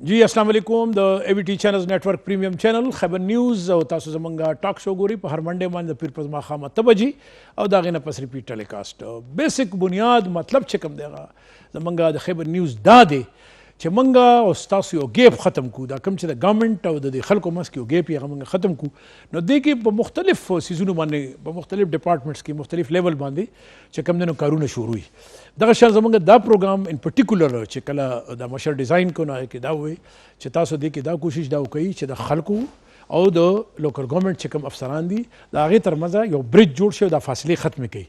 جی السلام علیکم د اے وی ٹی چینلز نیٹورک پریمیم چینل خیبر نیوز او تاسو زمونږه ټاک شو ګوري په هر منډه باندې د پیر پرز ماښام 8 بجې او دا غینه پس ریپیټ ټیلیکاسټ بیسیک بنیاد مطلب چې کوم دی زمونږه د خیبر نیوز دا دی چې مونږه او تاسو یو گیپ ختم کو دا کوم چې د ګورنمنت او د خلکو مس کې یو گیپ یې مونږ ختم کو نو دې کې په مختلف سیزونو باندې په مختلف ډپارټمنټس کې مختلف لیول باندې چې کوم دنو کارونه شروع وي دغه شان زمونږ دا پروګرام ان پرټیکولر چې کله د مشر ډیزاین کو نه کې دا وي چې تاسو دې کې دا کوشش دا وکړي چې د خلکو او د لوکل ګورنمنت چې کوم افسران دي د هغې ترمنځ یو برج جوړ شي او دا فاصلې ختمې کوي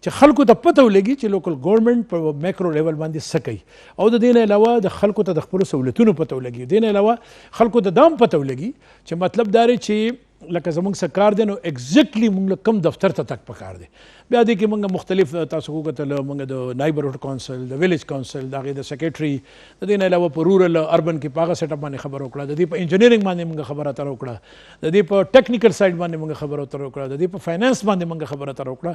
چې خلکو ته پته ولګي چې لوکل ګورنمنت په میکرو لیول باندې څه کوي او د دې نه علاوه د خلکو ته د خپلو سہولتونو پته ولګي د دې نه علاوه خلکو ته دا هم پته ولګي چې مطلب دا دی چې لکه زمونږ څه کار دی نو ایگزیکټلی مونږ کم دفتر ته تک پکار دی بیا دې کې مونږ مختلف تاسو وکتل مونږ د نایبرهوډ کونسل د ویلیج کونسل د هغې د سیکریټري د دې نه علاوه په رورل اربن کې په هغه سیټ اپ باندې خبره وکړه د دې په انجینیرینګ باندې مونږ خبره اتره وکړه د دې په ټیکنیکل سایډ باندې مونږ خبره اتره وکړه د دې په فاینانس باندې مونږ خبره اتره وکړه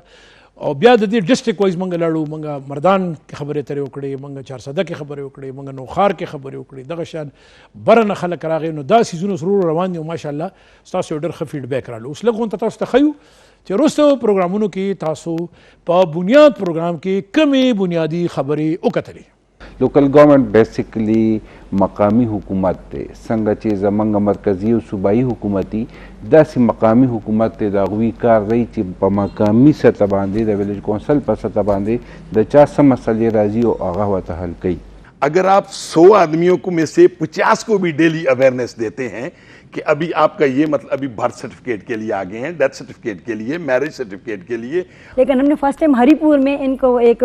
او بیا د دې ډسټرکټ وایز مونږ لاړو مونږ مردان کې خبرې اترې وکړې مونږ چارسده کې خبرې وکړې مونږ نوخار کې خبرې وکړې دغه شان بره نه خلک راغی نو دا سیزونه سرور روان دي ماشاءالله ستاسو ډېر ښه فیډبیک راغلو اوس لږ غونته تاسو ته ښیو چې وروستو پروګرامونو کې تاسو په بنیاد پروګرام کې کمې بنیادي خبرې وکتلې لوکل گورنمنٹ بیسیکلی مقامی حکومت تے څنګه چې زمونږ مرکزی او صوبایي حکومتي داسې مقامی حکومت تے د هغوی کار دی چې په مقامی سطح باندې د ویلیج کونسل په سطح باندې د چا څه مسئلې راځي او هغه ورته حل کوي اگر آپ 100 آدمیوں کو میں سے 50 کو بھی ڈیلی اویئرنیس دیتے ہیں کہ ابھی آپ کا یہ مطلب ابھی برتھ سرٹیفکیٹ کے لیے آگے ہیں ڈیتھ سرٹیفکیٹ کے لیے میرج سرٹیفکیٹ کے لیے لیکن ہم نے فرسٹ ٹائم ہری پور میں ان کو ایک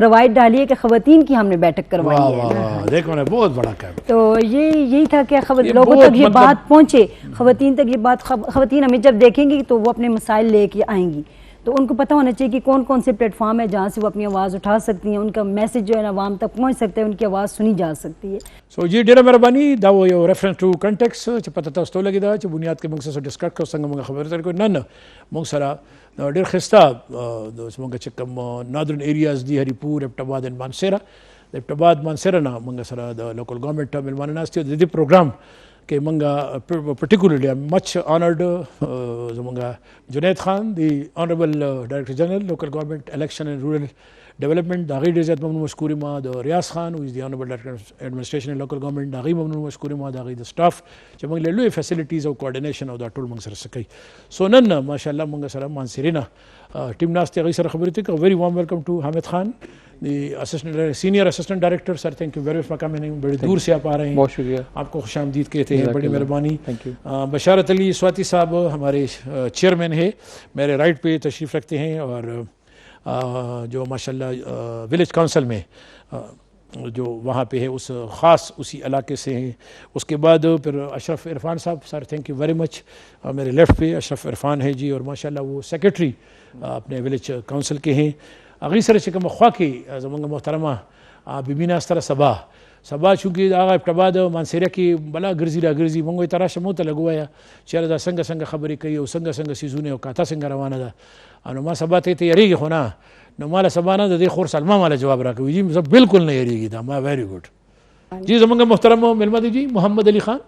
روایت ڈالی ہے کہ خواتین کی ہم نے بیٹھک کروائی ہے دیکھو بہت بڑا کام تو یہی تھا کہ لوگوں تک یہ بات پہنچے خواتین تک یہ بات خواتین ہمیں جب دیکھیں گی تو وہ اپنے مسائل لے کے آئیں گی تو ان کو پتہ ہونا چاہیے کہ کون کون سے پلیٹ فارم ہے جہاں سے وہ اپنی آواز اٹھا سکتی ہیں ان کا میسج جو ہے نا عوام تک پہنچ سکتا ہے ان کی آواز سنی جا سکتی ہے سو جی ډیره مهرباني دا و یو ریفرنس ټو کنټیکس چې پته تاسو ته لګی دا چې بنیاد کې موږ سره ډسکس کوو څنګه موږ خبرې اترې کوو نه موږ سره ډېر ښایسته د موږ چې کوم نادرن ایریاز دي هری پور ابټاباد ان مانسیرا د ابټاباد مانسیرا نه موږ سره د لوکل ګورنمنټ ملمانه ناست دي د دې پروګرام کہ منگا پرٹیکولرلی مچ آنرڈ زمانگا جنید خان دی آنریبل ڈائریکٹر جنرل لوکل گورنمنٹ الیکشن اینڈ رورل ڈیولپمنٹ داغی ڈیزت ممنون مشکوری ما د ریاض خان وز دی آنریبل ڈائریکٹر ایڈمنسٹریشن اینڈ لوکل گورنمنٹ داغی ممنون مشکوری ما داغی د سٹاف چې موږ له لوی فیسیلیټیز او کوارډینیشن او دا ټول موږ سره سکی سو نن ماشاءالله موږ سره مانسرینا ټیم ناست هغې سره خبرې کوي ویری وارم ویلکم ٹو حامد خان دی سینئر اسسٹنٹ ڈائریکٹر سر تھینک یو ویری مچ فار کمنگ بڑی دور سے آپ آ رہے ہیں بہت شکریہ آپ کو خوش آمدید کہتے ہیں بڑی مہربانی بشارت علی سواتی صاحب ہمارے چیئرمین ہیں میرے رائٹ پہ تشریف رکھتے ہیں اور جو ماشاءاللہ ویلیج کونسل میں جو وہاں پہ ہے اس خاص اسی علاقے سے ہیں اس کے بعد پھر اشرف عرفان صاحب سر تھینک یو ویری مچ میرے لیفٹ پہ اشرف عرفان ہے جی اور ماشاءاللہ وہ سیکریٹری اپنے ویلیج کونسل کے ہیں اغلی سره چې کوم خوا کې زمونږ محترمه بیبي ناستره سبا چونکې د هغه ابټاباد مانسیریا کې بلا ګرځي را ګرځي مونږ یې ته راشه مو ته لږ ووایه چېرې دا څنګه خبرې کوي او څنګه سیزونه او کاته څنګه روانه ده نو ما سبا ته یې تیارېږي خو نه نو ماله سبا نه د دې خور سلما ماله جواب راکوي جی زه بالکل نه یېرېږي دا ما ویری ګډ جی زمونږ محترم ملما دی جی محمد علی خان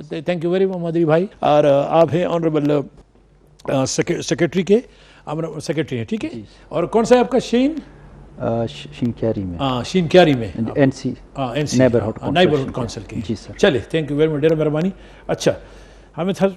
تھینک یو ویری محمد علی بھائی اور آپ ہیں آنریبل سیکریٹری کے سیکریٹری ہیں ٹھیک ہے اور کون سا ہے آپ کا شینکیاری میں شینکیاری میں این سی نائبرہوڈ کونسل کی جی سر چلے تھینک یو ویری مچ ڈیر مہربانی اچھا حامد صاحب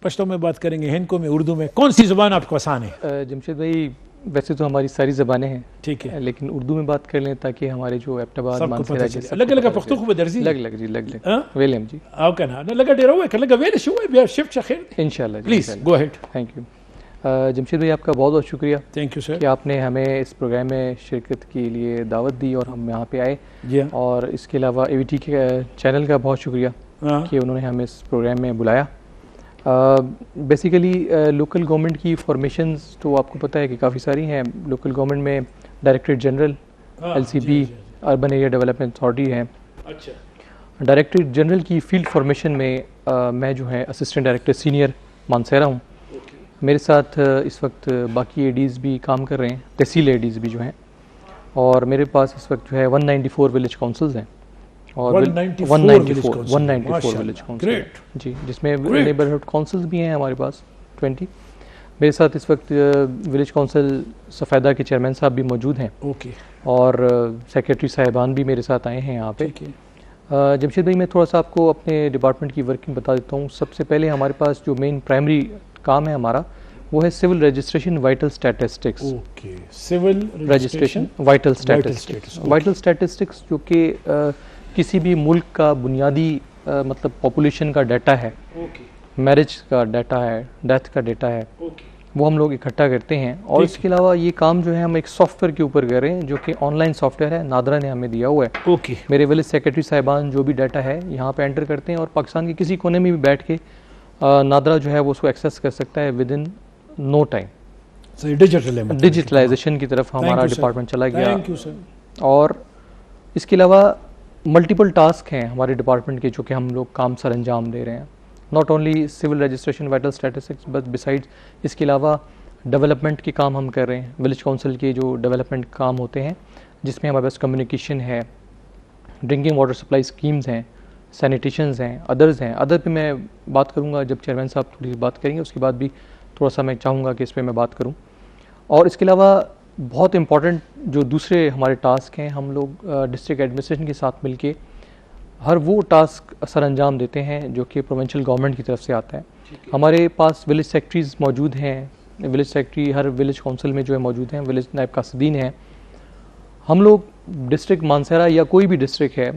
پشتو میں بات کریں گے ہندکو میں اردو میں کون سی زبان آپ کو آسان ہے جمشید بھائی ویسے تو ہماری ساری زبانیں ہیں ٹھیک ہے لیکن اردو میں بات کر لیں تاکہ ہمارے جو ابٹاباد مانسیرا لگا لگا پختو کو درزی لگ ویلیم جی او کنه نه لگا ډیر وای لگا ویل شو بیا شفت خیر انشاءاللہ پلیز گو ہیڈ تھینک یو جمشید بھائی آپ کا بہت شکریہ تھینک یو سر کہ آپ نے ہمیں اس پروگرام میں شرکت کے لیے دعوت دی اور ہم یہاں پہ آئے جی اور اس کے علاوہ اے وی ٹی کے چینل کا بہت شکریہ کہ انہوں نے ہمیں اس پروگرام میں بلایا بیسیکلی لوکل گورنمنٹ کی فارمیشنز تو آپ کو پتہ ہے کہ کافی ساری ہیں لوکل گورنمنٹ میں ڈائریکٹریٹ جنرل ایل سی بی اربن ایریا ڈیولپمنٹ اتھارٹی ہے اچھا ڈائریکٹریٹ جنرل کی فیلڈ فارمیشن میں میں جو ہے اسسٹنٹ ڈائریکٹر سینئر مانسیرا ہوں میرے ساتھ اس وقت باقی اے ڈیز بھی کام کر رہے ہیں تحصیل اے ڈیز بھی جو ہیں اور میرے پاس اس وقت جو ہے 194 ولیج کونسلز ہیں اور 194 ولیج کونسل جی، جس میں نیبرہڈ کونسلز بھی ہیں ہمارے پاس 20. میرے ساتھ اس وقت ولیج کونسل سفیدہ کے چیئرمین صاحب بھی موجود ہیں اور سیکریٹری صاحبان بھی میرے ساتھ آئے ہیں یہاں پہ. جمشید بھائی میں تھوڑا سا آپ کو اپنے ڈپارٹمنٹ کی ورکنگ بتا دیتا ہوں. سب سے پہلے ہمارے پاس جو مین پرائمری کام ہے ہمارا وہ ہے سول رجسٹریشن وائٹل اسٹیٹسٹکس. سول رجسٹریشن وائٹل اسٹیٹسٹکس. وائٹل اسٹیٹسٹکس جو کہ کسی بھی ملک کا بنیادی مطلب پاپولیشن کا ڈیٹا ہے، میرج کا ڈیٹا ہے، ڈیتھ کا ڈیٹا ہے، وہ ہم لوگ اکٹھا کرتے ہیں. اور اس کے علاوہ یہ کام جو ہے ہم ایک سافٹ ویئر کے اوپر کر رہے ہیں جو کہ آن لائن سافٹ ویئر ہے، نادرا نے ہمیں دیا ہوا ہے. میرے ولیج سیکریٹری صاحبان جو بھی ڈیٹا ہے یہاں پہ انٹر کرتے ہیں اور پاکستان کے کسی کونے میں بھی بیٹھ کے نادرا جو ہے وہ اس کو ایکسیس کر سکتا ہے ود ان نو ٹائم. ڈیجیٹلائزیشن کی طرف ہمارا ڈپارٹمنٹ چلا گیا. اور اس کے علاوہ ملٹیپل ٹاسک ہیں ہمارے ڈپارٹمنٹ کے جو کہ ہم لوگ کام سر انجام دے رہے ہیں. ناٹ اونلی سول رجسٹریشن وائٹل اسٹیٹسٹکس بٹ بسائڈ اس کے علاوہ ڈیولپمنٹ کے کام ہم کر رہے ہیں. ولیج کونسل کے جو ڈیولپمنٹ کام ہوتے ہیں جس میں ہمارے پاس کمیونیکیشن ہے، ڈرنکنگ واٹر سپلائی اسکیمز ہیں، سینیٹیشنز ہیں، ادرز ہیں. ادر پہ میں بات کروں گا جب چیئرمین صاحب تھوڑی سی بات کریں گے، اس کے بعد بھی تھوڑا سا میں چاہوں گا کہ اس پہ میں بات کروں. اور اس کے علاوہ بہت امپورٹنٹ جو دوسرے ہمارے ٹاسک ہیں، ہم لوگ ڈسٹرکٹ ایڈمنسٹریشن کے ساتھ مل کے ہر وہ ٹاسک سر انجام دیتے ہیں جو کہ پروونشل گورنمنٹ کی طرف سے آتا ہے. ہمارے پاس ولیج سیکٹریز موجود ہیں. ولیج سیکٹری ہر ولیج کونسل میں جو ہے موجود ہیں. ولیج نائب قاصدین ہیں. ہم لوگ ڈسٹرکٹ مانسہرہ یا کوئی بھی ڈسٹرکٹ ہے،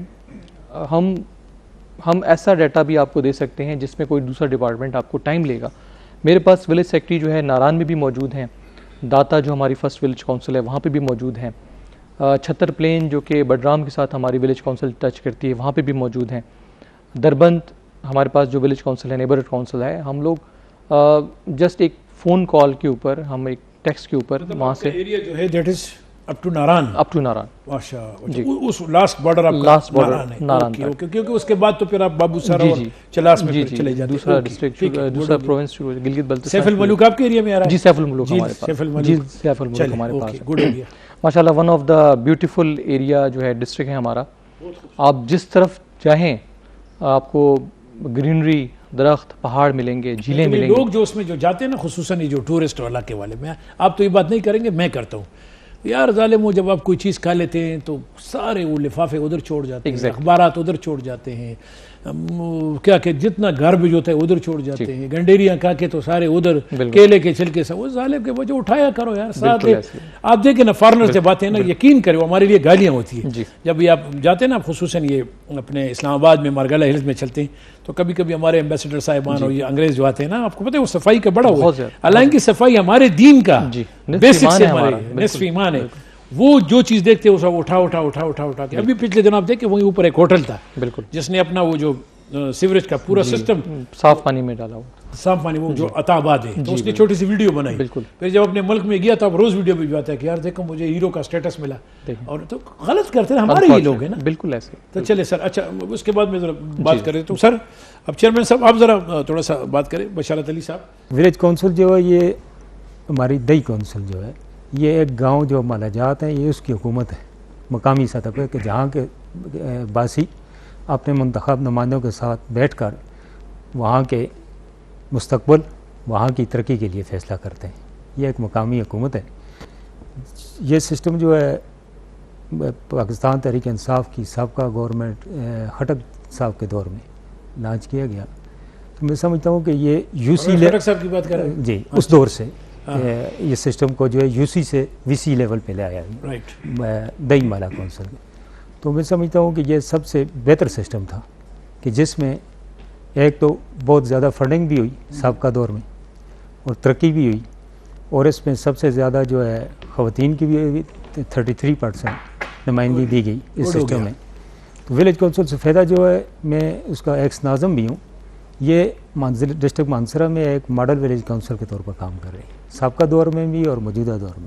ہم ایسا ڈیٹا بھی آپ کو دے سکتے ہیں جس میں کوئی دوسرا ڈپارٹمنٹ آپ کو ٹائم لے گا. میرے پاس ولیج سیکٹری جو ہے ناران میں بھی موجود ہیں. داتا جو ہماری فرسٹ ولیج کونسل ہے وہاں پہ بھی موجود ہیں. چھتر پلین جو کہ بڈرام کے ساتھ ہماری ولیج کونسل ٹچ کرتی ہے وہاں پہ بھی موجود ہیں. دربند ہمارے پاس جو ولیج کونسل ہے نیبرہڈ کونسل ہے. ہم لوگ جسٹ ایک فون کال کے اوپر، ہم ایک ٹیکسٹ کے اوپر وہاں سے ایریا جو ہے دیٹ از اپ ٹو ناران. جی اس لاسٹ بارڈر آپ لاسٹ بارڈر ناران تک، کیونکہ اس کے بعد تو پھر آپ بابو سارا اور چلاس میں چلے جاتے ہیں. دوسرا ڈسٹرکٹ دوسرا پروونس گلگت بلتستان. سیف الملوک آپ کے ایریا میں آ رہا ہے؟ جی سیف الملوک ہمارے پاس. جی سیف الملوک ہمارے پاس گڈ ہو گیا ماشاء اللہ. ون آف دا بیوٹیفل ایریا جو ہے ڈسٹرکٹ ہے ہمارا. آپ جس طرف چاہیں آپ کو گرینری، درخت، پہاڑ ملیں گے، جھیلیں ملیں گے. لوگ جو اس میں جو جاتے ہیں نا، خصوصاً یہ جو ٹورسٹ علاقے والے میں، آپ تو یہ بات نہیں کریں گے، میں کرتا ہوں یار ظالم. جب آپ کوئی چیز کھا لیتے ہیں تو سارے وہ لفافے ادھر چھوڑ جاتے ہیں، اخبارات ادھر چھوڑ جاتے ہیں، کیا کہ جتنا گاربیج ہوتا ہے ادھر چھوڑ جاتے ہیں. گنڈیریاں کھا کے تو سارے ادھر، کیلے کے چھلکے سے، وہ ظالم کے وجہ اٹھایا کرو یار ساتھ. آپ دیکھیں نا فارنر سے باتیں نا، یقین کریں وہ ہمارے لیے گالیاں ہوتی ہیں. جب یہ آپ جاتے ہیں نا، خصوصاً یہ اپنے اسلام آباد میں مارگالہ ہلز میں چلتے ہیں تو کبھی کبھی ہمارے ایمبیسڈر صاحبان اور یہ انگریز جو آتے ہیں نا، آپ کو پتہ ہے وہ صفائی کا بڑا ہوا ہے. حالانکہ صفائی ہمارے دین کا بیسک سے ہمارے نصف ایمان ہے. وہ جو چیز دیکھتے ہیں وہ سب اٹھا کے. ابھی پچھلے دن آپ دیکھیں وہیں اوپر ایک ہوٹل تھا بالکل جس نے اپنا وہ جو سیوریج کا پورا سسٹم صاف پانی میں ڈالا ہوا، صاف پانی، وہ جو عطا آباد ہے، تو اس نے چھوٹی سی ویڈیو بنائی. پھر جب اپنے ملک میں گیا تو اب روز ویڈیو بھجواتا ہے کہ یار دیکھو مجھے ہیرو کا سٹیٹس ملا. اور تو غلط کرتے ہیں ہمارے ہی لوگ ہیں نا. بالکل ایسے. تو چلے سر، اچھا اس کے بعد میں ذرا بات کریں تو سر اب چیئرمین صاحب آپ ذرا تھوڑا سا بات کریں. بشارت علی صاحب. ولیج کونسل جو ہے یہ ہماری دئی کونسل جو ہے یہ ایک گاؤں جو مالا جات ہے، یہ اس کی حکومت ہے مقامی سطح پہ، کہ جہاں کے باسی اپنے منتخب نمائندوں کے ساتھ بیٹھ کر وہاں کے مستقبل، وہاں کی ترقی کے لیے فیصلہ کرتے ہیں. یہ ایک مقامی حکومت ہے. یہ سسٹم جو ہے پاکستان تحریک انصاف کی سابقہ گورنمنٹ خٹک صاحب کے دور میں لانچ کیا گیا. تو میں سمجھتا ہوں کہ یہ یو سی صاحب کی بات کر رہے ہیں جی اس دور سے یہ سسٹم کو جو ہے یو سی سے وی سی لیول پہ لے آیا دئی مالا کونسل میں. تو میں سمجھتا ہوں کہ یہ سب سے بہتر سسٹم تھا کہ جس میں ایک تو بہت زیادہ فنڈنگ بھی ہوئی سابقہ دور میں اور ترقی بھی ہوئی، اور اس میں سب سے زیادہ جو ہے خواتین کی بھی 33% نمائندگی دی گئی اس سسٹم میں. تو ولیج کونسل سفیدہ جو ہے میں اس کا ایکس ناظم بھی ہوں. یہ ڈسٹرکٹ مانسہرہ میں ایک ماڈل ولیج کونسل کے طور پر کام کر رہی ہے، سابقہ دور میں بھی اور موجودہ دور میں.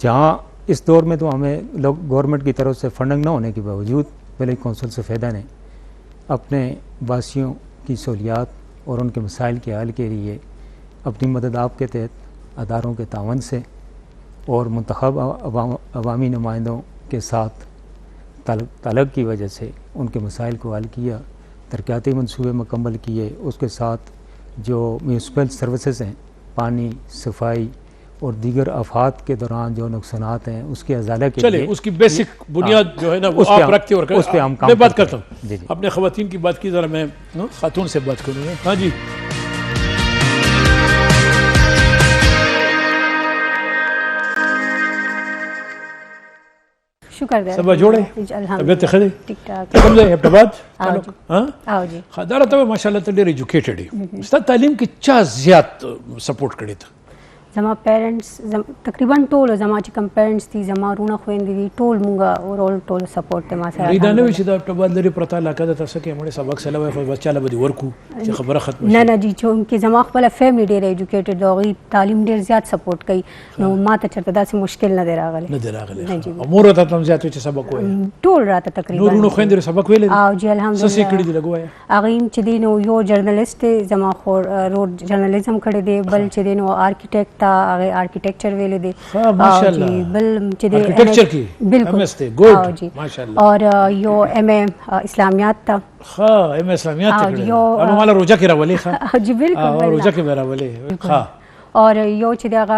جہاں اس دور میں تو ہمیں گورنمنٹ کی طرف سے فنڈنگ نہ ہونے کے باوجود ولیج کونسل سفیدہ نے اپنے باسیوں کی سہولیات اور ان کے مسائل کے حل کے لیے اپنی مدد آپ کے تحت اداروں کے تعاون سے اور منتخب عوامی نمائندوں کے ساتھ ताल्लुक़ की वजह से उनके मसाइल को हल किया, तरक्याती मंसूबे मुकम्मल किए, उसके साथ जो म्यूनसिपल सर्विसेज हैं, पानी, सफाई और दीगर आफात के दौरान जो नुकसानात हैं उसके अजाला के चले लिए उसकी बेसिक बुनियाद जो है ना वो आप रखते और उस पे हम काम मैं बात करते करता हैं। जी, हूँ जी। अपने ख़वातीन की बात की, ज़रा मैं खातून से बात करूँगा। हाँ जी, शुक्र सब जोड़े तबियत खरी ठीक ठाक कम जाए एबटाबाद आओ जी। हाँ आओ जी खदारा तो माशाल्लाह तो ढेर एजुकेटेड है स्ता तालीम की चा ज़्यादा सपोर्ट करे था زما پیرنٹس تقریبا ټول زما چې کم پیرنٹس دي زما رونه خويندې دي ټول مونږه اورول ټول سپورټ ته ما سره ریدانه وی چې دا ابټباد لري پرتا علاقه د تاسو کې موږ سبق سلوي خو بچاله به ورکو چې خبره ختم نه نه جی چې زما خپل فیملی ډیر ایجوکیټډ دی، تعلیم ډیر زیات سپورټ کوي، نو ما ته چرته داسې مشکل نه دی راغلی. نه دی راغلی امور ته تم زیات چې سبق وایي ټول راته تقریبا نورونو خويندې سبق ویل او جی الحمدلله سسې کړي دی لګوایا هغه چې دی نو یو جرنالست زما خور روډ جرنالیزم کړی دی، بل چې دی نو آرکیټیکټ تا هغه آرکیټیکچر ویل دی. ها ماشاءالله بل چې دی آرکیټیکچر کی بالکل مست ګډ ماشاءالله اور یو ایم اے اسلامیات تا ها ایم اسلامیات کړی او مال روزه کې راولي ها جی بالکل روزه کې راولي ها اور یو چې دغه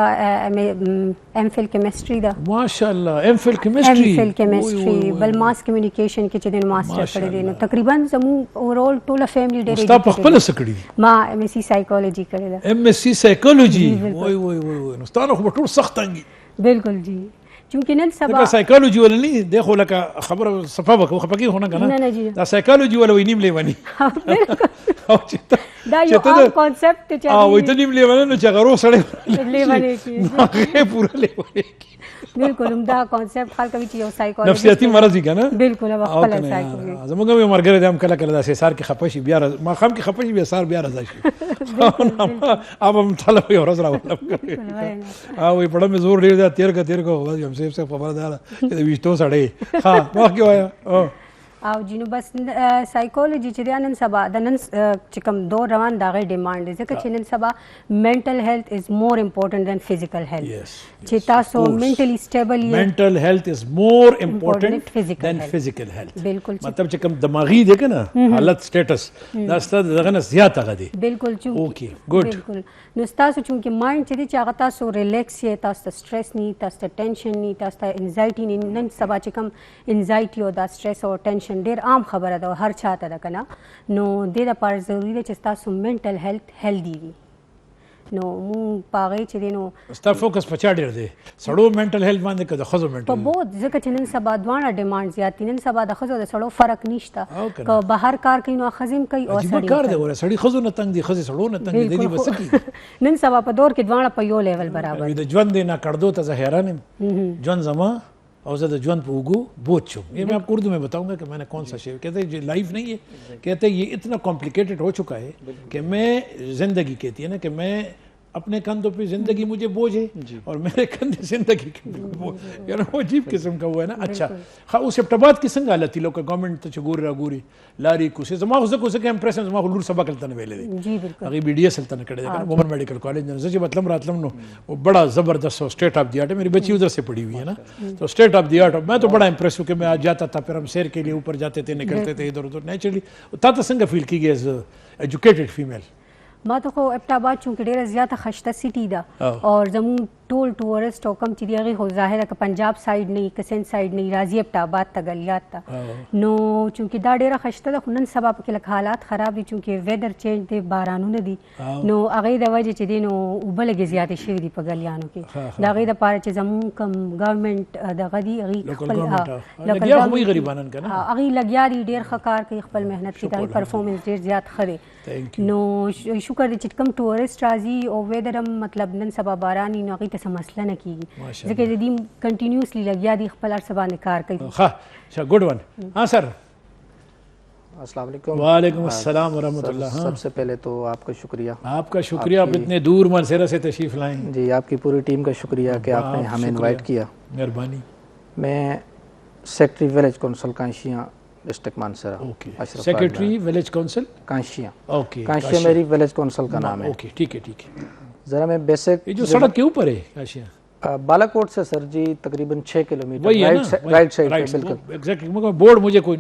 ایم فل کیمستري دا ماشاءالله ایم فل کیمستري ایم فل کیمستري بل ماس کمیونیکیشن کې چې د ماستر کړی دی، نو تقریبا زمو اورول ټوله فیملی ډېر ستا په خپل سکړي ما ایم ایس سی سایکولوژي کړی دا ایم ایس سی سایکولوژي وای وای وای نو ستانه خو ټول سخت انګي بالکل جی چونکه نن سبا دا سایکولوژي ولا نه دی خو لکه خبره صفه وکړه خو پکې هونه کنه نه جی دا سایکولوژي ولا وینیم لیوانی او چې دا یو عام کانسپټ چې وای ته نیم لیوانی نو چې غرو سړی لیوانی کی هغه پورا لیوانی بالکل دا کانسپټ خلک کوي چې یو سایکولوژي نفسیاتی مرض دی کنه بالکل هغه خپل سایکولوژي زموږ یو مرګره دم کله کله داسې سار کې خپشي بیا ما خام کې خپشي بیا سار بیا راځي اب هم طلب یو ورځ راولم او وي پړم زور ډیر دا تیر کو هم سیف خبره ده چې ویشتو سړی ها واکه وایا او جنو بس سایکولوژي چې نن سبا د نن چې کوم دور روان دا غي ډیماند دی ځکه چې نن سبا منټل هیلث از مور امپورټنٹ دین فزیکل هیلث چې تاسو منټلی سټیبل یې منټل هیلث از مور امپورټنٹ دین فزیکل هیلث بالکل مطلب چې کوم دماغي دی کنه حالت سټیټس دا ستاسو دغه نه زیات هغه دی بالکل چې اوکے ګډ بالکل نو تاسو چې مایند چې دی چې هغه تاسو ریلیکس یې، تاسو سټرس نه، تاسو ټینشن نه، تاسو انزایټي نه. نن سبا چې کوم انزایټي او دا سټرس او ټینشن ډیر عام خبره ده هر چاته ده کنه، نو د دې لپاره ضروری ده چې تاسو منټل هیلث هیلدي وي. نو مونږ پاغې چې دی نو ستا فوکس پچا ډیر دی سړو منټل هیلث باندې که د خزو په منټل بہت ځکه چې نن سبا دوانه ډیماند زیات دي. نن سبا د خزو د سړو فرق نشته، که بهر کار کوي نو خزم کوي او عجیب کار دی ور سړی خزو نه تنگ دي خزي سړو نه تنگ دي دی بس کی نن سبا په دور کې دوانه په یو لیول برابر د ژوند نه کړدو ته زه حیران یم ژوند زما اور زیادہ جوان پہ اگو بوجھ چو. یہ میں آپ کو اردو میں بتاؤں گا کہ میں نے کون سا شعر کہتے ہیں لائف نہیں ہے، کہتے ہیں یہ اتنا کمپلیکیٹڈ ہو چکا ہے کہ میں زندگی کہتی ہے نا کہ میں اپنے کندھوں پہ زندگی مجھے بوجھ ہے اور میرے کندھے زندگی کے بوجھ، یعنی وہ عجیب قسم کا وہ ہے نا. اچھا خا اس اپٹباد کی سنگ حالتی لوگ گورنمنٹ تو چگور راگوری لاری کو سے زما کو سے امپریشن زما لور سبا کلتن ویلے جی بالکل اگے بی ڈی ایس سلطنت کڑے کنا وومن میڈیکل کالج نے زجی مطلب راتلم نو وہ بڑا زبردست اسٹیٹ آف دی آرٹ ہے. میری بچی ادھر سے پڑھی ہوئی ہے نا، تو اسٹیٹ آف دی آرٹ میں تو بڑا امپریس ہوں کہ میں آج جاتا تھا پھر ہم سیر کے لیے اوپر جاتے تھے نکلتے تھے ادھر ادھر نیچرلی تا سنگ فیل کی گئی ایز ایجوکیٹڈ فیمیل. ما ته خو ابټاباد چونکې ډیره زیاته خشته سیټي ده او زمون ټول ټورست او کم چې دی هغه خو ظاهره که پنجاب سایډ نه که سند سایډ نه راځي ابټاباد ته غلیات ته، نو چونکې دا ډیره خشته ده. خو نن سبا په کې لکه حالات خراب دي چونکې ویدر چینج دی، بارانونه دي، نو هغه د وجه چې دی نو اوبه لګې زیاتې شوي دي په غلیانو کې. د هغې دپاره چې زمون کم ګورنمنټ دغه دي هغې خپل هغې لګیا دي ډېر ښه کار کوي، خپل محنت کوي، د هغې پرفارمنس ډېر زیات ښه دی. نو شکر دی چې کوم ټورست راځي او ویدر هم مطلب نن سبا باراني نو هغې ته څه مسله نه کېږي ځکه د دې کنټینیوسلی لګیا دي خپل هر څه باندې کار کوي. ښه ګډ ون. ہاں سر السلام علیکم. وعلیکم السلام ورحمۃ اللہ. سب سے پہلے تو آپ کا شکریہ. آپ کا شکریہ آپ اتنے دور منصیرہ سے تشریف لائیں. جی آپ کی پوری ٹیم کا شکریہ کہ آپ نے ہمیں انوائٹ کیا. مہربانی. میں سیکٹری ولیج کونسل کانشیاں ڈسٹرکٹ مانسرا. سیکرٹری ولیج کونسل کانشیاں. اوکے کانشیاں میری ولیج کونسل کا نام ہے. اوکے ٹھیک ہے ٹھیک ہے. ذرا میں بیسک یہ جو سڑک کے اوپر ہے کانشیاں بالاکوٹ سے سر جی تقریباً 6 کلومیٹر وہی ہے نا رائٹ سائڈ پہ بالکل ایگزیکٹلی مگر بورڈ مجھے کوئی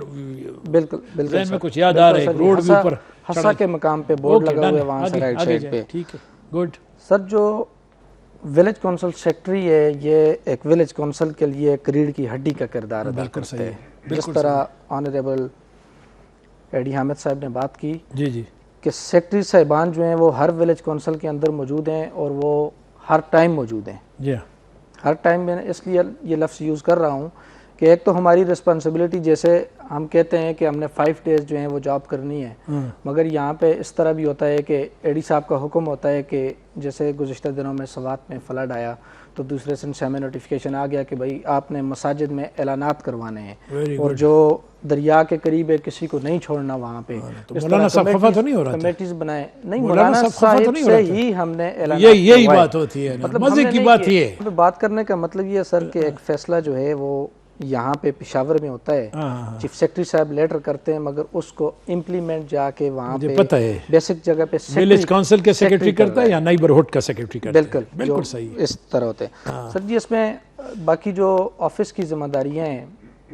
بالکل بالکل ذہن میں کچھ یاد آ رہا ہے روڈ بھی اوپر ہسا کے مقام پہ بورڈ لگا ہوا ہے وہاں سے رائٹ سائڈ پہ. ٹھیک ہے گڈ. سر جو ولیج کونسل سیکٹری ہے یہ ایک ولیج کونسل کے لیے ایک ریڑھ کی ہڈی کا کردار ادا کرتے ہیں. جس طرح آنریبل اے ڈی حامد صاحب نے بات کی جی جی کہ سیکٹری صاحبان جو ہیں وہ ہر ولیج کونسل کے اندر موجود ہیں اور وہ ہر ٹائم موجود ہیں. جی ہر ٹائم میں اس لیے یہ لفظ یوز کر رہا ہوں کہ ایک تو ہماری رسپانسبلٹی جیسے ہم کہتے ہیں کہ ہم نے 5 days جو ہیں وہ جاب کرنی ہے, مگر یہاں پہ اس طرح بھی ہوتا ہے کہ اے ڈی صاحب کا حکم ہوتا ہے کہ جیسے گزشتہ دنوں میں سوات میں فلڈ آیا تو دوسرے دن سے ہمیں نوٹیفیکیشن آ گیا کہ بھائی آپ نے مساجد میں اعلانات کروانے ہیں اور جو دریا کے قریب ہے کسی کو نہیں چھوڑنا وہاں پہ. مولانا صاحب خفا تو نہیں ہو رہا کمیٹیز بنائے نہیں, مولانا صاحب سے ہی ہم نے اعلانات یہی بات ہوتی ہے مزے کی بات یہ ہے. بات کرنے کا مطلب یہ ہے سر کہ ایک فیصلہ جو ہے وہ یہاں پہ پشاور میں ہوتا ہے, چیف سیکرٹری صاحب لیٹر کرتے ہیں مگر اس کو امپلیمنٹ جا کے وہاں پہ پتہ ہے بیسک جگہ پہ ولیج کونسل کے سیکرٹری کرتا ہے یا نیبرہڈ کا سیکرٹری کرتا ہے. بالکل بالکل صحیح اس طرح ہوتے ہیں. سر جی اس میں باقی جو آفس کی ذمہ داریاں ہیں,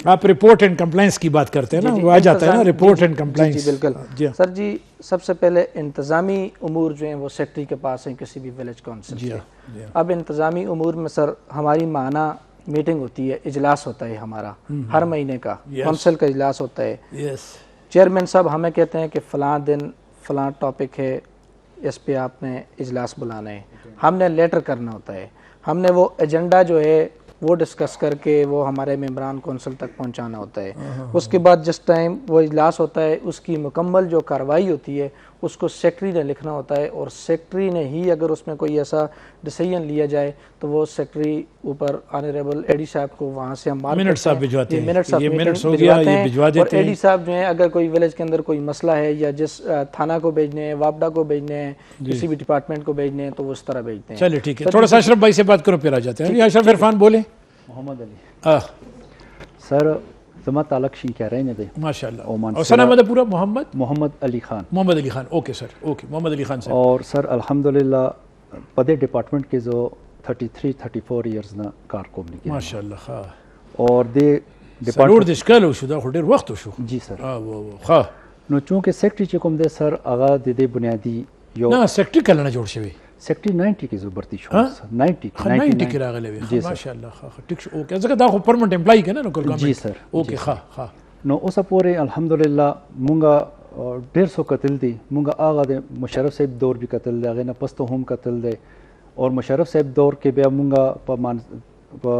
آپ رپورٹ اینڈ کمپلائنس کی بات کرتے ہیں نا, وہ آ جاتا ہے نا رپورٹ اینڈ کمپلائنس. بالکل سر جی سب سے پہلے انتظامی امور جو ہیں وہ سیکرٹری کے پاس ہیں کسی بھی ولیج کونسل کے. اب انتظامی امور میں سر ہماری ماہانہ میٹنگ ہوتی ہے, اجلاس ہوتا ہے ہمارا ہر مہینے کا, کونسل کا اجلاس ہوتا ہے. چیئرمین صاحب ہمیں کہتے ہیں کہ فلاں دن فلاں ٹاپک ہے, اس پہ آپ نے اجلاس بلانا ہے. ہم نے لیٹر کرنا ہوتا ہے, ہم نے وہ ایجنڈا جو ہے وہ ڈسکس کر کے وہ ہمارے ممبران کونسل تک پہنچانا ہوتا ہے. اس کے بعد جس ٹائم وہ اجلاس ہوتا ہے اس کی مکمل جو کارروائی ہوتی ہے اس کو سیکرٹری نے لکھنا ہوتا ہے, اور سیکرٹری نے ہی اگر اس میں کوئی ایسا ڈیسیژن لیا جائے تو وہ سیکرٹری اوپر آنریبل اے ڈی صاحب کو وہاں سے ہم منٹ صاحب بھجواتے ہیں, یہ منٹس ہو گیا یہ بھجوا دیتے ہیں. اور اے ڈی صاحب جو ہیں اگر کوئی ولیج کے اندر کوئی مسئلہ ہے یا جس تھانہ کو بھیجنے ہیں, وابڈا کو بھیجنے ہیں, کسی بھی ڈپارٹمنٹ کو بھیجنے ہیں تو وہ اس طرح بھیجتے ہیں. چلے ٹھیک ہے, تھوڑا سا اشرف بھائی سے بات کرو پھر آ جاتے ہیں. اشرف عرفان بولیں. محمد علی سر زما تعلق شین کہہ رہے ہیں دے ماشاءاللہ, اور سنا مدد پورا محمد علی خان. محمد علی خان, اوکے سر, اوکے محمد علی خان صاحب. اور سر الحمدللہ پدے ڈپارٹمنٹ کے جو 33-34 ایئرز نا کار کوم نہیں کیا ماشاءاللہ. خواہ اور دے ڈپارٹمنٹ دشکل شو خودر وقت شو. جی سر خواہ نو چونکہ سیکرٹری چکم دے سر آغا دے بنیادی یو نا سیکرٹری کلنا جوڑ شوی سیکرٹری 90 کی زبرتی شو 90 کی راغلے وی ماشاءاللہ. خواہ ٹھیک شو, اوکے ځکه دا خو پرمنٹ امپلائی کنا لوکل گورنمنٹ. جی سر اوکے. خواہ نو اوسه پورې الحمدلله مونږه 150 قتل دي, مونږه آغا د مشرف صاحب دور بھی قتل دی, هغه نه پستو هم قتل دی, اور مشرف صاحب دور کې بیا مونږه په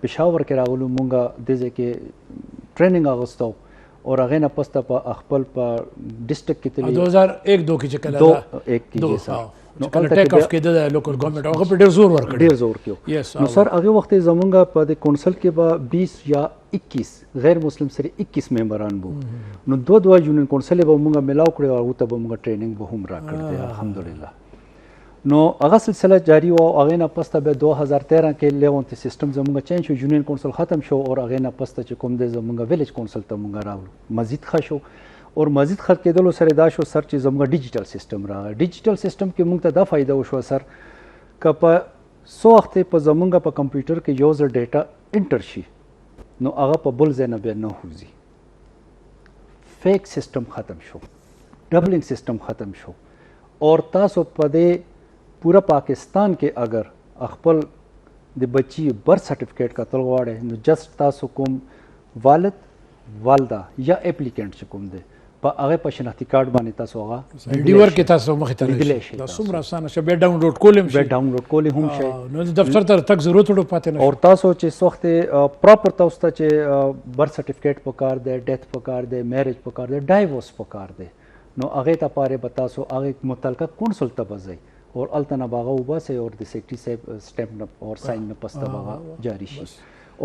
پېښور کې راغلو, مونږه د ځکه ټریننګ اغوستو اور هغه نه پسته په خپل په ډیسټریکټ کې تللی 2001-2 کې چکل دا 1 کې جی سر نو ټیک اف کې د لوکل ګورنمنت هغه په ډیر زور ورکړ, ډیر زور کېو. نو سر هغه وخت زمونږه په د کونسل کې به 20 یا 21 غیر مسلم سره 21 ممبران وو. نو دوه یونین کونسل به مونږه ملاو کړو او ته به مونږه ټریننګ به هم راکړ دی الحمدلله. نو هغه سلسله جاری و, هغه نه پسته به 2013 کې لیونت سیستم زمونږه چینج شو, یونین کونسل ختم شو, اور هغه نه پسته چې کوم د زمونږه ویلیج کونسل ته مونږه راغلو مزید ښه شو. اور مزید خط کېدلو سره دا شو سر چې زموږ ډیجیټل سیستم راغی. ډیجیټل سیستم کې موږ ته دا فایده وشوه سر که په څو وخت په زمونږ په کمپیوټر کې یو ځل ډیټا انټر شي نو هغه په بل ځای نه بیا نه وځي. فیک سیستم ختم شو, ډبلنګ سیستم ختم شو, اور تاسو په دې پورا پاکستان کې اگر خپل د بچی برث سرټیفکیټ کتل غواړئ نو جسٹ تاسو کوم والد والده یا اپلیکینټ چې کوم دی په هغه په شناختی کارت باندې تاسو هغه ډیور کې تاسو مخې ته راشي. دا څومره اسانه شو, به ډاونلوډ کولم شي, به ډاونلوډ کولې هم شي, نو دفتر ته تک ضرورت وړو پاتې نه. اور تاسو چې سوخت پراپر تاسو ته چې برث سرټیفکیټ پکار دی, ډیث پکار دی, میریج پکار دی, ډایورس پکار دی, نو هغه ته پاره به تاسو هغه متعلقه کونسل ته وځئ اور التنا باغه وباسئ اور د سیکرټری صاحب سټیمپ اور ساين نه پسته باغه جاری شي.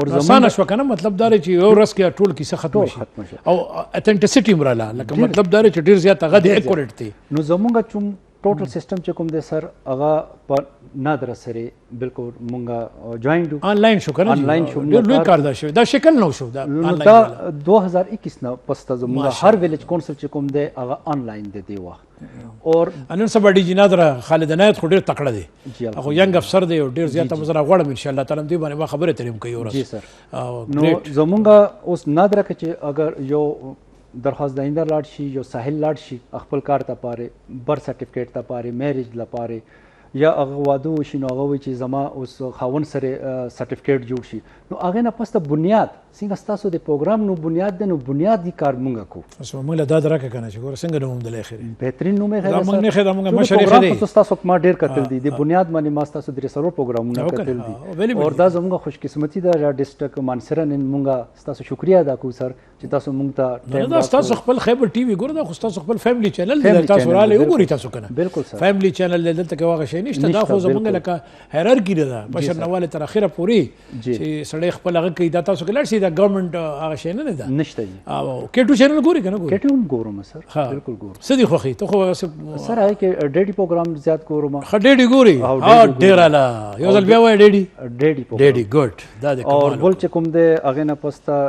اور زمانه شو کنه, مطلب دا چې یو ورځ کې ټول کیسه ختم شي او اتنټیسټی مراله, لکه مطلب دا چې ډیر زیات هغه د اکوریټ دی. نو زمونږ چون ټوټل سیستم چې کوم دی سر هغه په نادره سره بالکل مونږه جوائن ډو آنلاین شو کنه آنلاین شو لوی کار دا شو دا شکل نو شو دا آنلاین دا 2021 نه پس ته زموږ هر ویلیج کونسل چې کوم دی هغه آنلاین دی وخت اور نن سبا ډي جی نادره خالد عنایت خو ډیر تکړه دی جی هغه ینګ افسر دی او ډیر زیاته مزرا غواړم ان شاء الله تعالی دې باندې ما خبره تریم کوي اور جی سر نو زمونږ اوس نادره کې چې اگر یو درخواست دهنده لاړ شي یو ساحل لاړ شي خپل کار ته پاره برث سرټیفیکیټ ته پاره میریج لپاره یا هغه واده وشي نو هغه وایي چې زما اوس خاوند سره سرټیفیکیټ جوړ شي نو هغه نه پسته بنیاد څنګه ستاسو د پروګرام نو بنیاد دی نو بنیادی کار مونږ کو اوس موږ له دا درکه کنه چې ګور څنګه نوم د اخر بهترین نوم یې موږ نه خیر موږ مشري خیر تاسو ما ډیر کتل دي د بنیاد باندې ما تاسو درې سرور پروګرامونه کتل دي او دا زموږ خوش قسمتي ده ډیسټریکټ مانسره نن مونږ تاسو شکریا ادا کوو سر چې تاسو مونږ ته ټایم دا تاسو خپل خیبر ټي وي ګور دا خو تاسو خپل فیملی چینل دی تاسو را لې وګورئ تاسو کنه بالکل سر فیملی چینل دلته کې واغ شي نشته دا خو زمونږ لکه هیرارکی ده بشر نواله تر اخره پوری چې سړی خپل هغه کوي دا تاسو کې لړ شي دا ګورنمنت هغه شي نه ده نشته جی او کېټو چینل ګوري کنه ګوري کېټو ګورم سر بالکل ګورم سدي خوخي ته خو سر هغه کې ډېډي پروګرام زیات ګورم خډېډي ګوري ها ډېر اعلی یو ځل بیا وای ډېډي ډېډي ګډ دا د اور بول چې کوم دی هغه نه پستا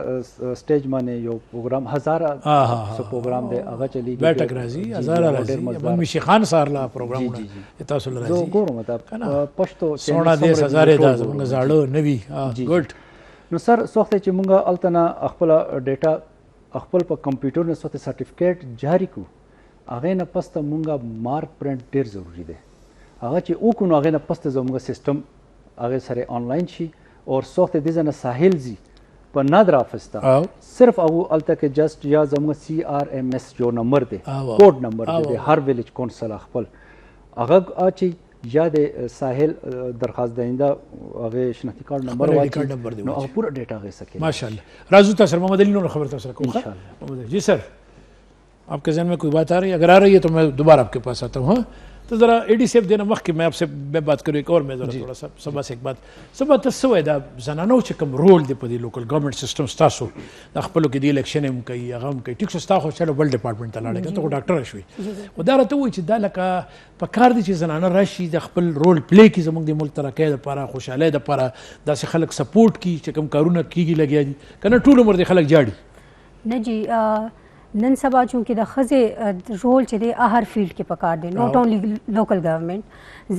سټیج باندې یو پروګرام هزار سو پروګرام دی هغه چلی بیٹک راځي هزار راځي من مشي خان سار لا پروګرامونه تاسو لري زه ګورم دا پښتو سونا دې هزار دا زموږ زاړه نوي ګډ نو سر سوخته چې مونږه التنا خپل ډیټا خپل په کمپیوټر نه سوته سرټیفیکیټ جاری کو هغه نه پسته مونږه مارک پرنٹ ډیر ضروری دی هغه چې او کو نو هغه نه پسته زموږ سیستم هغه سره آنلاین شي او سوخته دې نه ساحل زی په نادر افستا صرف هغه الته کې جست یا زموږ CRMS جو نمبر دی کوډ نمبر دی هر ویلیج کونسل خپل هغه اچي یا د ساحل درخواست دهنده هغه شناختی کارت نمبر واچي نو هغه پورا ډیټا غي سکے ماشاءاللہ راجو تاسر محمد علی نور خبر تاسر کو جی سر آپ کے ذہن میں کوئی بات آ رہی ہے اگر آ رہی ہے تو میں دوبارہ آپ کے پاس آتا ہوں ہاں تو ذرا اے ڈی سیف دینا وقت کہ میں آپ سے بات کروں ایک اور میں ذرا تھوڑا سا سبا سے ایک بات سبا تسوی دا زنانو چې کوم رول دی په دې لوکل ګورنمنت سیستم ستاسو د خپلو کې دی الیکشن هم کوي هغه هم کوي ټیک ستا خو چلو بل ډپارټمنټ ته لاړې ته خو ډاکټر شوي و دا راته وایي چې دا لکه په کار دی چې زنانه راشي د خپل رول پلی کړي زموږ د ملک ترقۍ دپاره خوشحالۍ دپاره داسې خلک سپورټ کړي چې کوم کارونه کېږي لګیا دي که نه ټول عمر د خلک جاړي نه جی نن سبا چونکې د ښځې رول چې دی هر فیلډ کې پکار دی ناٹ اونلی لوکل ګورنمنٹ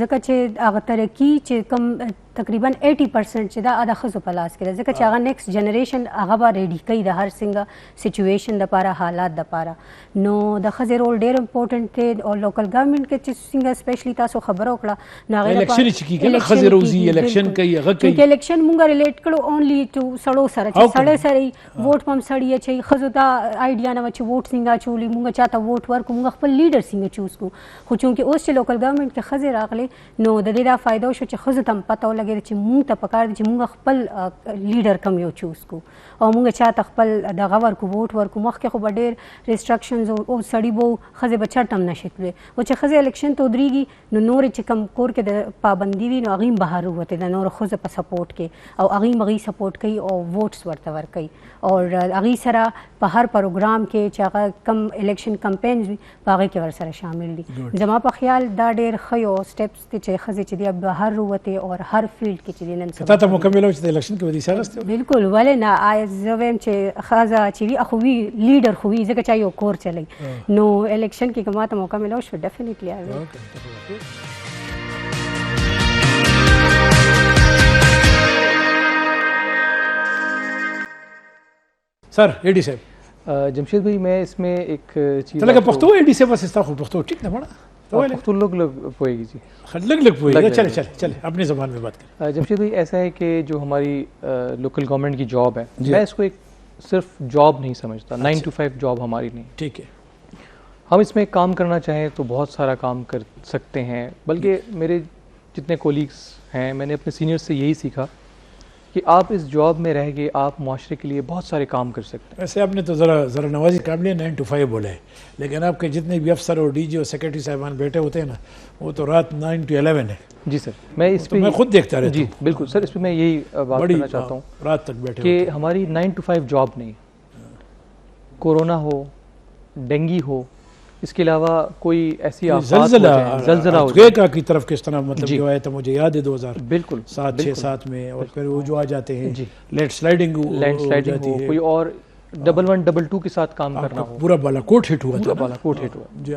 ځکه چې هغه ترقي چې کم تقریبا 80% چې دا د ښځو په لاس کې ده ځکه چې هغه نیکسټ جنریشن هغه به ریډي کوي د هر څنګه سچویشن دپاره حالات دپاره نو د ښځې رول ډېر امپورټنټ دی او لوکل ګورنمنټ کې چې څنګه سپیشلی تاسو خبره وکړه نو هغې الیکشن چې کېږي نه ښځې روزي الیکشن کوي هغه کوي چونکې الیکشن مونږ ریلیټ کړو اونلی ټو سړو سره چې سړی سره ووټ پم سړی چې ښځو ته آیډیا نه وه چې ووټ څنګه اچولي مونږ چاته ووټ ورکړو مونږ خپل لیډر څنګه چوز کړو خو چونکې اوس چې لوکل ګورنمنټ کې ښځې راغلې نو د دې دا فایده وشو چې ښځو ته هم پته ولګېده چې مونږ ته پکار دی چې مونږ خپل لیډر کم یو چوز کو او مونږ چاته خپل دغه ورکو ووټ ورکو مخکې خو به ډېر ریسټرکشنز او سړي به ښځې به چرته هم نشي تللی او چې ښځې الیکشن ته ودرېږي نو نورې چې کم کور کې د پابندي وي نو هغې هم بهر ووتې د نورو ښځو په سپورټ کې او هغې هم هغې سپورټ کوي او ووټس ورته ورکوي او هغې سره په هر پروګرام کې چې هغه کم الیکشن کمپینز وي په هغې کې ورسره شامل دي زما په خیال دا ډېر ښه یو سټیپس دی چې ښځې چې دی بهر ووتې او هر فیلډ کې چې دی نن تا ته موقع ملو چې د الیکشن کې ودې حصه اخیستې بالکل ولې نه زه وایم چې ښځه چې وي خو وي لیډر خو وي ځکه چې یو کور چلی نو الیکشن کې که ما ته موقع ملو شو ډیفینیټلی سر اے ڈی صاحب جمشید بھائی میں اس میں ایک چیز لگا پختو اے ڈی صاحب واسطه خو پختو ٹھیک نه پڑا پختو لوگ پوئے گی جی لگ پوئے چلے چلے چلے اپنی زبان میں بات کریں جمشید بھائی ایسا ہے کہ جو ہماری لوکل گورنمنٹ کی جاب ہے میں اس کو ایک صرف جاب نہیں سمجھتا 9 to 5 جاب ہماری نہیں ٹھیک ہے ہم اس میں کام کرنا چاہیں تو بہت سارا کام کر سکتے ہیں بلکہ میرے جتنے کولیگس ہیں میں نے اپنے سینئر سے یہی سیکھا کہ آپ اس جاب میں رہ کے آپ معاشرے کے لیے بہت سارے کام کر سکتے ہیں ویسے آپ نے تو ذرا نوازی قابل 9 to 5 بولا ہے لیکن آپ کے جتنے بھی افسر اور ڈی جی اور سیکرٹری صاحبان بیٹھے ہوتے ہیں نا وہ تو رات 9 to 11 ہے جی سر میں اس پہ میں خود دیکھتا رہتا ہوں جی بالکل سر اس پہ میں یہی بات کرنا چاہتا ہوں رات تک بیٹھے کہ ہماری 9 to 5 جاب نہیں کورونا ہو ڈینگی ہو اس کے علاوہ کوئی ایسی زلزلہ افریقہ کی طرف کس طرح مطلب جو آیا تھا مجھے یاد ہے 2007 میں، اور پھر وہ جو آ جاتے ہیں لینڈ سلائڈنگ ہو، کوئی اور 11 22 کے ساتھ کام کرنا ہو، پورا بالا کوٹ ہٹ ہوا تھا، بالا کوٹ ہٹ ہوا جی،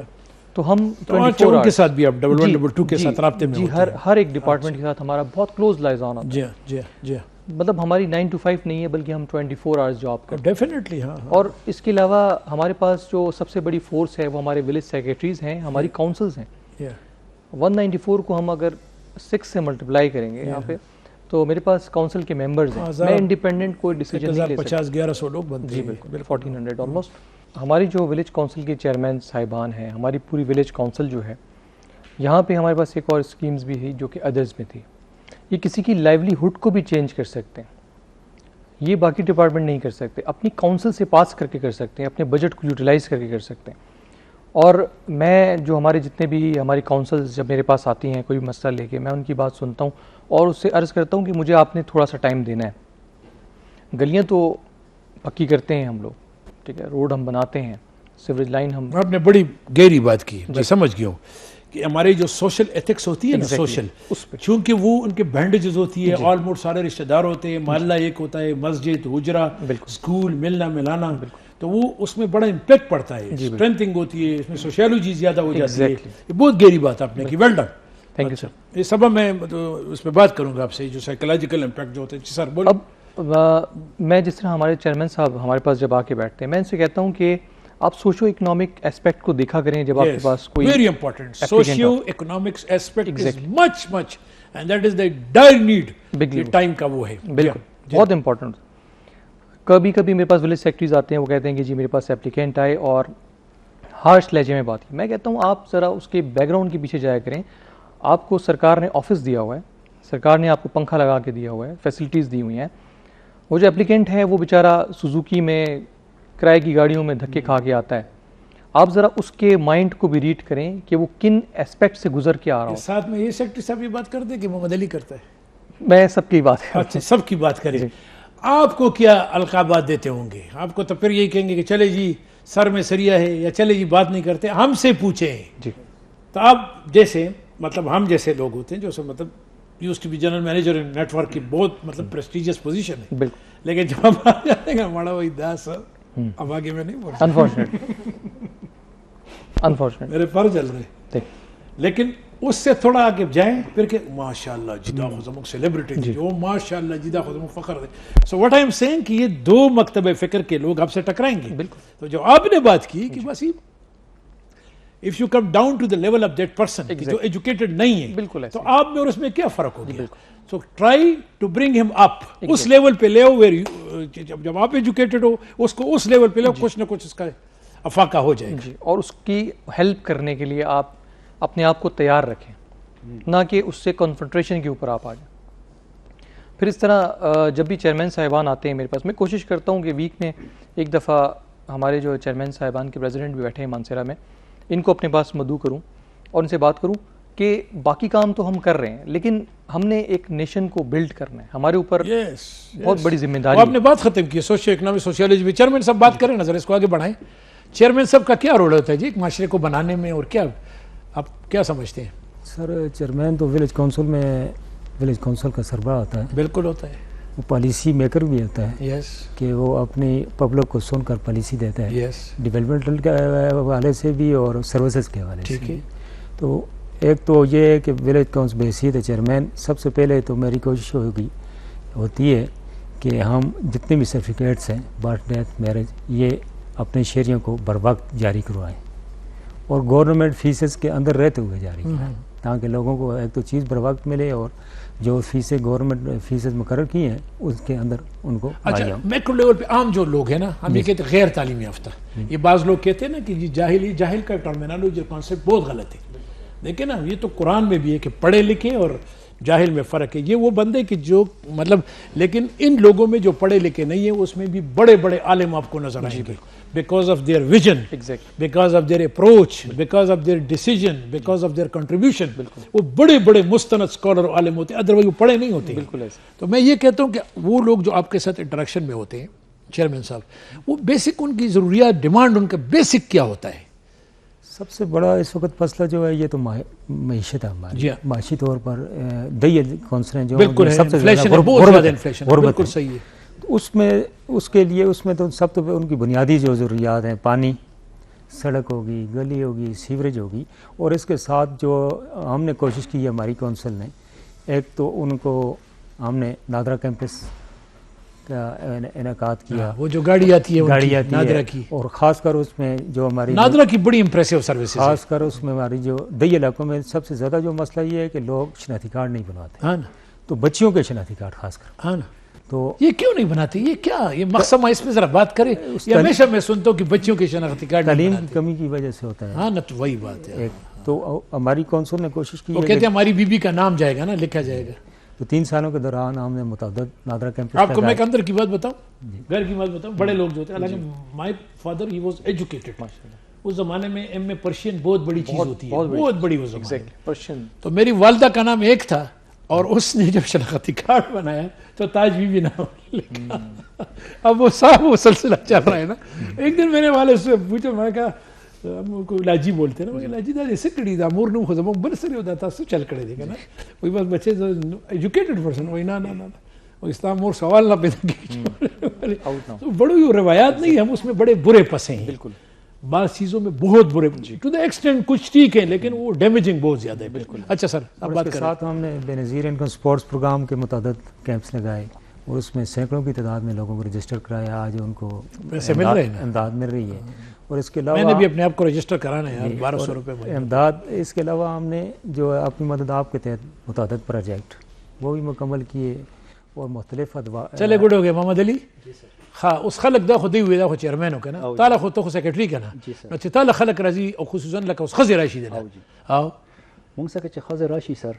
تو ہم ان کے ساتھ بھی اب 11 22 کے ساتھ رابطے میں جی، ہر ایک ڈپارٹمنٹ کے ساتھ ہمارا بہت کلوز لائزان ہوتا ہے. جی جی جی، مطلب ہماری 9 to 5 نہیں ہے بلکہ ہم 24 آورز جاب کرتے ہیں ڈیفینیٹلی. ہاں، اور اس کے علاوہ ہمارے پاس جو سب سے بڑی فورس ہے وہ ہمارے ولیج سیکریٹریز ہیں، ہماری کاؤنسلز ہیں. 194 کو ہم اگر 6 سے ملٹیپلائی کریں گے یہاں پہ تو میرے پاس کاؤنسل کے ممبرز ہیں. میں انڈیپینڈنٹ کوئی ڈیسیجن نہیں لے سکتا. 50-1100 لوگ بنتے ہیں. جی بالکل 1400 آلموسٹ. ہماری جو ولیج کاؤنسل کے چیئرمین صاحبان ہیں، ہماری پوری ولیج کاؤنسل جو ہے، یہاں پہ ہمارے پاس ایک اور اسکیمز بھی تھی جو کہ ادرز میں تھی. یہ کسی کی لائیولی ہوڈ کو بھی چینج کر سکتے ہیں، یہ باقی ڈپارٹمنٹ نہیں کر سکتے. اپنی کاؤنسل سے پاس کر کے کر سکتے ہیں، اپنے بجٹ کو یوٹیلائز کر کے کر سکتے ہیں. اور میں جو ہمارے جتنے بھی ہماری کاؤنسلز جب میرے پاس آتی ہیں کوئی مسئلہ لے کے، میں ان کی بات سنتا ہوں اور اس سے عرض کرتا ہوں کہ مجھے آپ نے تھوڑا سا ٹائم دینا ہے. گلیاں تو پکی کرتے ہیں ہم لوگ، ٹھیک ہے، روڈ ہم بناتے ہیں، سیوریج لائن ہم. آپ نے بڑی گہری بات کی، میں سمجھ گیا ہوں کہ ہماری جو سوشل ایتھکس ہوتی ہے نا، سوشل، چونکہ وہ ان کے بینڈیجز ہوتی ہے، آلموسٹ سارے رشتہ دار ہوتے ہیں، محلہ ایک ہوتا ہے، مسجد، حجرہ، اسکول، ملنا ملانا، تو وہ اس میں بڑا امپیکٹ پڑتا ہے، اسٹرینتھنگ ہوتی ہے، اس میں سوشیالوجی زیادہ ہو جاتی ہے. یہ بہت گہری بات آپ نے کی، ویل ڈن. تھینک یو سر. یہ سب میں اس پہ بات کروں گا آپ سے، جو سائیکولوجیکل امپیکٹ جو ہوتے ہیں. سر بولو. اب میں جس طرح ہمارے چیئرمین صاحب ہمارے پاس جب آ کے بیٹھتے ہیں، میں ان سے کہتا ہوں کہ آپ سوشو اکنامک ایسپیکٹ کو دیکھا کریں جب آپ کے پاس کوئی ویری امپورٹنٹ سوشیو اکنامکس ایسپیکٹ از مچ اینڈ دیٹ از دا ڈائر نیڈ ٹائم کا وہ ہے. بالکل بہت امپورٹنٹ. کبھی کبھی میرے پاس ولیج سیکرٹریز آتے ہیں، وہ کہتے ہیں کہ جی میرے پاس اپلیکینٹ آئے اور ہارش لہجے میں بات کی. میں کہتا ہوں آپ ذرا اس کے بیک گراؤنڈ کے پیچھے جایا کریں. آپ کو سرکار نے آفس دیا ہوا ہے، سرکار نے آپ کو پنکھا لگا کے دیا ہوا ہے، فیسلٹیز دی ہوئی ہیں. وہ جو اپلیکینٹ ہے وہ بیچارہ سوزوکی میں کرائے کی گاڑیوں میں دھکے کھا کے آتا ہے. آپ ذرا اس کے مائنڈ کو بھی ریڈ کریں کہ وہ کن اسپیکٹ سے گزر کے آ رہا ہو. ساتھ میں یہ سیکرٹری صاحب یہ بات کر دیں کہ محمد علی کرتا ہے. میں سب کی بات ہے. اچھا، سب کی بات کریں. آپ کو کیا القابات دیتے ہوں گے؟ آپ کو تو پھر یہی کہیں گے کہ چلے جی سر میں سریا ہے، یا چلے جی بات نہیں کرتے، ہم سے پوچھیں. جی تو آپ جیسے مطلب ہم جیسے لوگ ہوتے ہیں جو سب مطلب یوز ٹو بی جنرل مینیجر ان نیٹ ورک کی بہت مطلب پریسٹیجیس پوزیشن ہے. بالکل. لیکن جب ہم آ جاتے ہیں ہمارا وہی داس اب آگے میں نہیں بول انفارچونیٹ میرے پر چل رہے، لیکن اس سے تھوڑا آگے جائیں پھر کہ ماشاءاللہ جدا خزمک سیلیبریٹی جو ماشاءاللہ جدا خزمک فخر دے. سو واٹ آئی ایم سیئنگ کہ یہ دو مکتب فکر کے لوگ آپ سے ٹکرائیں گے. بالکل. تو جو آپ نے بات کی کہ بس if you come down to the level of that person جو ایجوکیٹڈ نہیں ہے، بالکل، تو آپ میں اور اس میں کیا فرق ہو گیا؟ So try to bring him up. اس لیول پہ لے جب آپ ایجوکیٹڈ ہو اس کو اس لیول پہ لے، کچھ نہ کچھ اس کا افاقہ ہو جائے گا. اور اس کی ہیلپ کرنے کے لیے آپ اپنے آپ کو تیار رکھیں، نہ کہ اس سے کنفرنٹریشن کے اوپر آپ آ جائیں. پھر اس طرح جب بھی چیئرمین صاحبان آتے ہیں میرے پاس، میں کوشش کرتا ہوں کہ ویک میں ایک دفعہ ہمارے جو چیئرمین صاحبان کے پریزیڈنٹ بھی بیٹھے ہیں مانسیرا میں، ان کو اپنے پاس مدعو کروں اور ان سے بات کروں کہ باقی کام تو ہم کر رہے ہیں لیکن ہم نے ایک نیشن کو بلڈ کرنا ہے، ہمارے اوپر بہت بڑی ذمہ داری. آپ نے بات ختم کی سوشیو اکنامک سوشیالوجی میں. چیئرمین صاحب بات کریں نظر اس کو آگے بڑھائیں. چیئرمین صاحب کا کیا رول ہوتا ہے جی ایک معاشرے کو بنانے میں، اور کیا آپ کیا سمجھتے ہیں؟ سر چیئرمین تو ولیج کونسل میں ولیج کونسل کا سربراہ ہوتا ہے. بالکل ہوتا ہے. وہ پالیسی میکر بھی ہوتا ہے. یس. کہ وہ اپنی پبلک کو سن کر پالیسی دیتا ہے. یس. ڈیولپمنٹل کے حوالے سے بھی اور سروسز کے حوالے سے. ٹھیک ہے. تو ایک تو یہ ہے کہ ولیج کونسل بحیثیت چیئرمین سب سے پہلے تو میری کوشش ہوتی ہے کہ ہم جتنے بھی سرٹیفکیٹس ہیں برتھ ڈیتھ میرج یہ اپنے شہریوں کو بر وقت جاری کروائیں اور گورنمنٹ فیسز کے اندر رہتے ہوئے جاری کرائیں تاکہ لوگوں کو ایک تو چیز بر وقت ملے اور جو فیسیں گورنمنٹ فیسز مقرر کی ہیں اس کے اندر ان کو. اچھا میکرو لیول پہ عام جو لوگ ہیں نا، ہم یہ کہتے ہیں غیر تعلیمی یافتہ، یہ بعض لوگ کہتے ہیں نا کہ جاہل کا ٹرمینالوجی کانسیپٹ بہت غلط ہے. دیکھیں نا یہ تو قرآن میں بھی ہے کہ پڑھے لکھے اور جاہل میں فرق ہے. یہ وہ بندے کہ جو مطلب، لیکن ان لوگوں میں جو پڑھے لکھے نہیں ہیں اس میں بھی بڑے بڑے عالم آپ کو نظر آئیں گے، بیکاز آف دیئر ویژن، بیکاز آف دیئر اپروچ، بیکاز آف دیئر ڈیسیجن، بیکاز آف دیئر کنٹریبیوشن. وہ بڑے بڑے مستند اسکالر اور عالم ہوتے ہیں، ادروائز وہ پڑھے نہیں ہوتے. بالکل. تو میں یہ کہتا ہوں کہ وہ لوگ جو آپ کے ساتھ انٹریکشن میں ہوتے ہیں چیئرمین صاحب، وہ بیسک ان کی ضروریات ڈیمانڈ ان کا بیسک کیا ہوتا ہے؟ سب سے بڑا اس وقت مسئلہ جو ہے یہ تو معیشت ہے ہماری. جی ہاں. معاشی طور پر دیہی کونسلیں جو بالکل سب سے انفلیشن ہے, بہت زیادہ انفلیشن ہے, بالکل صحیح ہے. اس میں اس کے لیے اس میں تو سب تو ان کی بنیادی جو ضروریات ہیں, پانی, سڑک ہوگی, گلی ہوگی, سیوریج ہوگی, اور اس کے ساتھ جو ہم نے کوشش کی ہے ہماری کونسل نے, ایک تو ان کو ہم نے نادرا کیمپس کا انعقاد کیا, وہ جو گاڑی آتی ہے نادرا کی, اور خاص کر اس میں جو ہماری نادرا کی بڑی امپریسو سروسز, خاص کر اس میں ہماری جو دیہی علاقوں میں سب سے زیادہ جو مسئلہ یہ ہے کہ لوگ شناختی کارڈ نہیں بنواتے. ہاں نا, تو بچیوں کے شناختی کارڈ خاص کر, ہاں نا, تو یہ کیوں نہیں بناتے, یہ کیا, یہ مقصد اس پہ ذرا بات کرے. یہ ہمیشہ میں سنتا ہوں کہ بچیوں کے شناختی کارڈ تعلیم کی کمی کی وجہ سے ہوتا ہے. ہاں نا, تو وہی بات ہے. ایک تو ہماری کونسل نے کوشش کی وہ کہتے ہیں ہماری بیوی کا نام جائے گا نا, لکھا جائے گا. تو 3 سالوں کے دوران ہم نے متعدد نادرا کیمپس. آپ کو میں ایک اندر کی بات بتاؤں, گھر کی بات بتاؤں, بڑے لوگ جو ہوتے ہیں, حالانکہ مائی فادر ہی واز ایجوکیٹڈ. اس زمانے میں ایم اے پرشین بہت بڑی چیز ہوتی ہے, بہت بڑی وہ زمانے. تو میری والدہ کا نام ایک تھا, اور اس نے جب شناختی کارڈ بنایا تو تاج بی بی نام لکھا. اب وہ صاحب وہ سلسلہ چل رہا ہے نا. ایک دن میں نے والے سے پوچھا, میں کہا ہم کو لاجی بولتے ہیں نا, لاجی دا ایسے کڑی دا مور نو خزم بر سری ہوتا تھا سو چل کڑے دیکھا نا, وہی بس بچے ایجوکیٹڈ پرسن, وہی نا نا نا وہ اسلام مور سوال نہ پیدا کی. بڑی روایات نہیں, ہم اس میں بڑے برے پسے ہیں. بالکل بعض چیزوں میں بہت برے, ٹو دا ایکسٹینٹ کچھ ٹھیک ہے, لیکن وہ ڈیمیجنگ بہت زیادہ ہے. بالکل. اچھا سر, اب بات کریں. ساتھ ہم نے بے نظیر انکم سپورٹس پروگرام کے متعدد کیمپس لگائے, اور اس میں سینکڑوں کی تعداد میں لوگوں کو رجسٹر کرایا. آج ان کو امداد مل رہی ہے. اور اس کے علاوہ میں نے بھی اپنے آپ کو رجسٹر کرانا ہے یار, 1200 روپے امداد. اس کے علاوہ ہم نے جو اپنی مدد آپ کے تحت متعدد پروجیکٹ وہ بھی مکمل کیے, اور مختلف چلے گڈ ہو گئے. محمد علی ہاں, اس خلق دا خدای وی دا خو چیرمن وک نا, تعالی خو ته سیکریټری کنا, نو چې تعالی خلق راځي او خصوصا لکه اوس خزر راشي دا. او مونږ څنګه چې خزر راشي سر,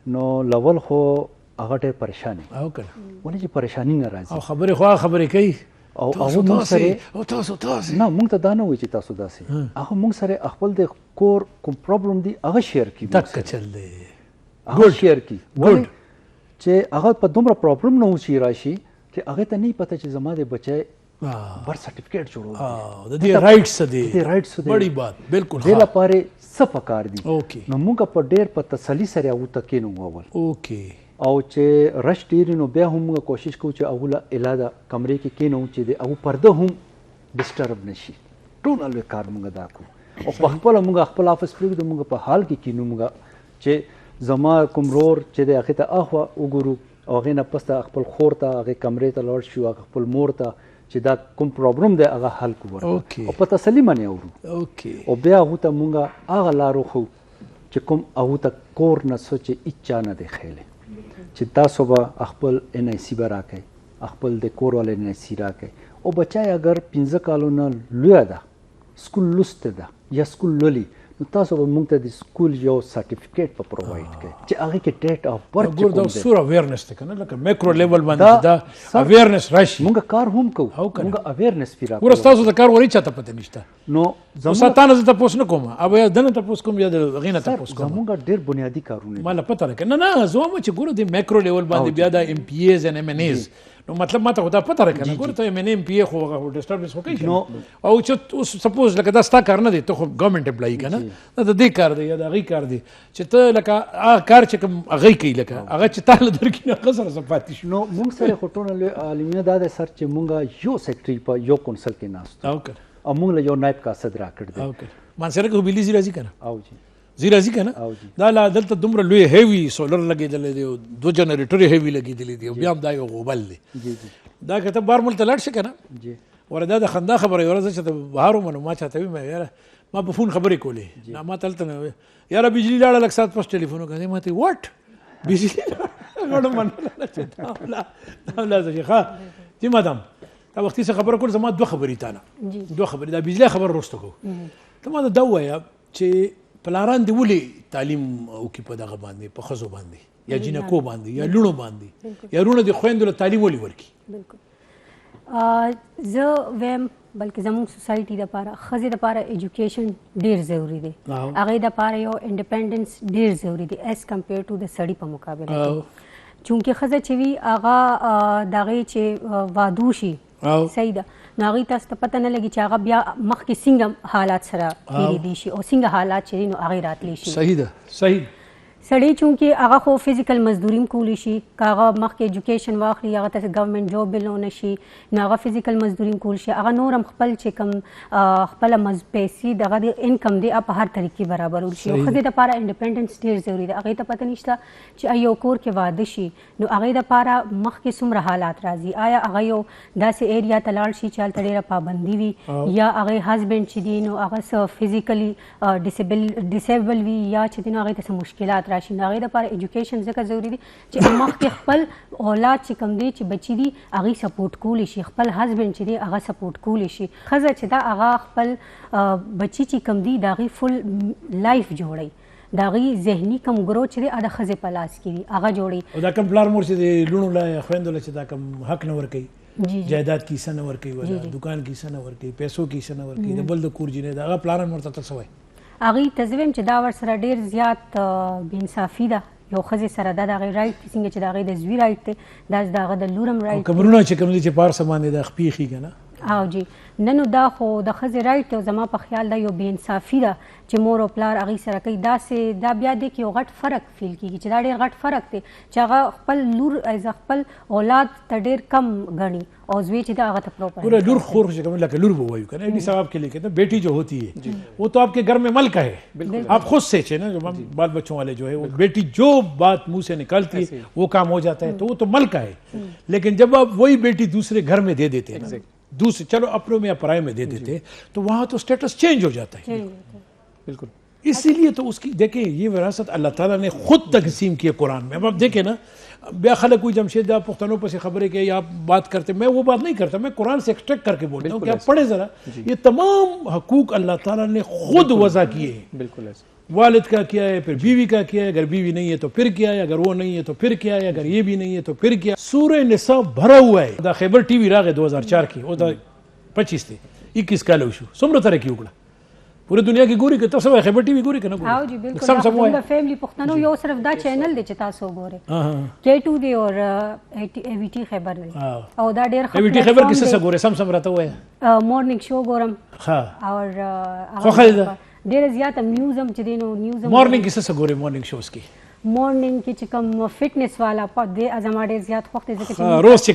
نو لول خو هغه ډېر پریشان دي. او کنه ولې چې پریشانی نه راځي, او خبره خو خبره کوي, او هغه مونږ سره, او تاسو نه مونږ ته دا نه وایي چې تاسو داسې, هغه مونږ سره خپل د کور کوم پرابلم دی هغه شیر کی, تک چل دی هغه شیر کی. ولې چې هغه په دومره پرابلم نه وشي راشي کہ هغه ته نه پته چې زما د بچای برث سرټیفیکیټ جوړو, د دې رائټس دي, د رائټس دي, بڑی بات. بالکل دې لپاره څه پکار دي. اوکے, نو موږ په ډېر په تسلی سره او تکینو اول. اوکے, او چې رش ډېر نو بیا هم موږ کوشش کوو چې اوله الاده کمرې کې کینو چې د او پرده هم ډیسټرب نشي. ټول الوی کار موږ دا کو, او په خپل موږ خپل افس پرېږدو, موږ په حال کې کینو موږ چې زما کوم رور چې د هغې ته اخوا وګورو, او هغې نه پس ته خپل خور ته هغې کمرې ته لاړ شو, هغه خپل مور ته چې دا کوم پرابلم دی هغه حل کړو, او په تسلي باندې اورو. اوکې, او بیا هغو ته مونږ هغه لارو ښو چې کوم هغو ته کور نه څه چې هېچا نه دی ښیلی, چې تاسو به خپل NIC به راکئ, خپل د کور والا NIC راکئ, او بچای اگر 15 کالو نه لویه ده, سکول لوسته ده یا سکول لولي, نو تاسو به مونږ ته د سکول یو سرټیفیکیټ په پرووایډ کړئ چې هغې کې ډیټ اف برث ګور دا سور اویرنس ته کنه, لکه میکرو لیول باندې دا اویرنس راشي. مونږ کار هم کوو, مونږ اویرنس پی راکړو. ګور تاسو د کار وری چاته پته نشته, نو زموږ ته تاسو نه کوم, اب یا دنه تاسو کوم یا د غینه تاسو کوم, زموږ ډېر بنیادی کارونه مال پته لکه نه نه زوم چې ګور د میکرو لیول باندې بیا د MPAs and MNAs, نو مطلب ما ته خدا پته راکنه, ګور ته MNA MPA خو هغه ډیسټربنس وکړي, او چې اوس سپوز لکه دا ستا کار نه دی, ته خو ګورنمنت امپلای کنه, دا د دې کار دی یا د هغې کار دی چې ته لکه هغه کار چې کوم هغې کوي, لکه هغه چې تا له درکړي نه هغه سره څه پاتې شو. نو مونږ سره خو ټوله لوی عالمینه دا دی سر چې مونږ یو سیکرټري په یو کونسل کې ناست, او مونږ له یو نایب قاصد راکړ دی. مانسره کې بیلی زیرا زی کنه, او جی زیرا زی کنه, دا لا دلته دومره لوی هیوی سولر لګېدلی دی, 2 جنریټر هیوی لګېدلی دی, بیا هم دا یو غوبل دی. دا که ته بار ملک ته لاړ شې کنه, وردا د خندا خبره یو ورځ چې ته بهار وم, نو ما چاته ویم یاره ما په فون خبرې کولې, ما ته هلته نه یاره بجلی لاړه, لږ ساعت پس ټلیفون وکړه, ما ته واټ بجلی لاړه منله چې دا ولا زه ښه جی مادام تا وختي څه خبره کول, زما 2 خبرې تا نه 2 خبرې, دا بجلی خبر وروسته کوو. ته ما ته دا ووایه چې پلاران دې ولې تعلیم وکړي په دغه باندې, په ښځو باندې یا جینکو باندې یا لوڼو باندې, یا لوڼو د خویندو له تعلیم ولې ورکړي؟ بالکل زه ویم بلکې زموږ سوسایټي دپاره ښځې دپاره ایجوکیشن ډېر ضروري دی, هغې دپاره یو انډیپینډنس ډېر ضروري دی ایز کمپیر ټو د سړي په مقابله کې, چونکې ښځه چې وي هغه د هغې چې وادو شي صحیح ده, نو هغوی تاسو ته پته نه لګي چې هغه بیا مخکې څنګه حالات سره تېرېدی شي او څنګه حالات چې دي نو هغې راتلی شي. صحیح ده صحیح. سړی چونکې هغه خو فزیکل مزدوري هم کولی شي، که هغه مخکې ایجوکیشن واخلي هغه ته ګورنمنټ جاب میلونه شي نو هغه فزیکل مزدوري هم کولی شي، هغه نور هم خپل چې کوم خپله پیسې دغه د انکم دی په هر طریقې برابرول شي. او ښځې دپاره انډیپنډنس ډېر ضروري دی. هغې ته پته نشته چې یو کور کې واده شي نو هغې دپاره مخکې څومره حالات راځي. آیا هغه یو داسې ایریا ته لاړ شي چې هلته ډېره پابندي وي یا هغې هسبینډ چې دی نو هغه څه فزیکلی ډسیبل وي یا چې دی نو هغې ته څه مشکلات راشي. نو هغې دپاره ایجوکیشن ځکه ضروري دی چې مخکې خپل اولاد چې کوم دی چې بچي دي هغې سپورټ کولی شي، خپل هسبینډ چې دی هغه سپورټ کولی شي. ښځه چې ده هغه خپل بچي چې کوم دي د هغې فل لایف جوړوي، د هغې ذهني کم ګرو چې دی هغه د ښځې په لاس کې وي هغه جوړوي. او دا کوم پلار مور چې د لوڼو له خویندو له چې دا کوم حق نه ورکوي، جایداد کی حصه نه ورکوي ولا دکان کی حصه نه ورکوي، پیسو کی حصه نه ورکوي، د بل د کور جینۍ د هغه پلاران ورته ته څه وایي؟ هغې ته زه وایم چې دا ورسره ډېر زیات بېانصافي ده. یو ښځې سره دا د هغې رایټ دی څنګه چې د هغې د زوی رایټ دی داسې د هغه د لور هم رایټ. کمرونه چې کوم دي چې پارسه باندې د خپې ایښي که نه؟ او جی نه نو دا خو د ښځې رایټ دی او زما په خیال دا یو بېانصافي ده چې مور او پلار هغې سره کوي. داسې دا بیا دی کې یو غټ فرق فیل کېږي چې دا ډېر غټ فرق دی چې هغه خپل لور ایز خپل اولاد ته ډېر کم ګڼي اور زوی چې دا هغه ته پروپر پورا لور خور چې کوم لکه لور به وایو که نه صاحب آپ کے لیے کہتے ہیں بیٹی جو ہوتی ہے وہ تو آپ کے گھر میں ملکہ ہے. آپ خود سوچیں نا جو بال بچوں والے جو ہے وہ بیٹی جو بات منہ سے نکالتی ہے وہ کام ہو جاتا ہے تو وہ تو ملکہ ہے. لیکن جب آپ وہی بیٹی دوسرے گھر میں دے دیتے ہیں دوسرے چلو اپنوں میں یا پرائے میں دے دیتے تو وہاں تو اسٹیٹس چینج ہو جاتا ہے. بالکل اسی لیے تو اس کی دیکھیں یہ وراثت اللہ تعالیٰ نے خود تقسیم کی ہے قرآن میں. اب آپ دیکھیں نا بیا خلق کوئی جمشید آپ پختنوں پر سے خبریں کہ آپ بات کرتے، میں وہ بات نہیں کرتا، میں قرآن سے ایکسٹریکٹ کر کے بولتا ہوں کہ آپ پڑھیں ذرا یہ تمام حقوق اللہ تعالیٰ نے خود وضع کیے ہیں. بالکل ایسے والد کا کیا ہے، پھر بیوی کا کیا ہے، اگر بیوی نہیں ہے تو پھر کیا ہے، اگر وہ نہیں ہے تو پھر کیا ہے، اگر یہ بھی نہیں ہے تو پھر کیا. سورہ نساء بھرا ہوا ہے. دا خیبر ٹی وی راغے 2004 کی وہ دا 25 تھے 21 کالو شو سمره ترقی وکړه پوره دنیا کې ګوري که تاسو وایي خیبر ټي وي ګوري که نه ګوري؟ او جی بالکل زموږ فیملی پښتنو یو صرف دا چینل دی چې تاسو وګورئ K2 دی او AVT خیبر دی او دا ډېر ښه AVT خیبر کې څه څه ګورئ سم راته ووایه. مورنینګ شو ګورم ښه خوښه ده ډېره زیاته نیوز هم چې دی نو نیوز هم مورنینګ کې څه څه ګورئ مورنینګ شوز کې؟ مورنینګ کې چې کوم فټنس والا په دې زما ډېر زیات خوښ دی ځکه چې روز چې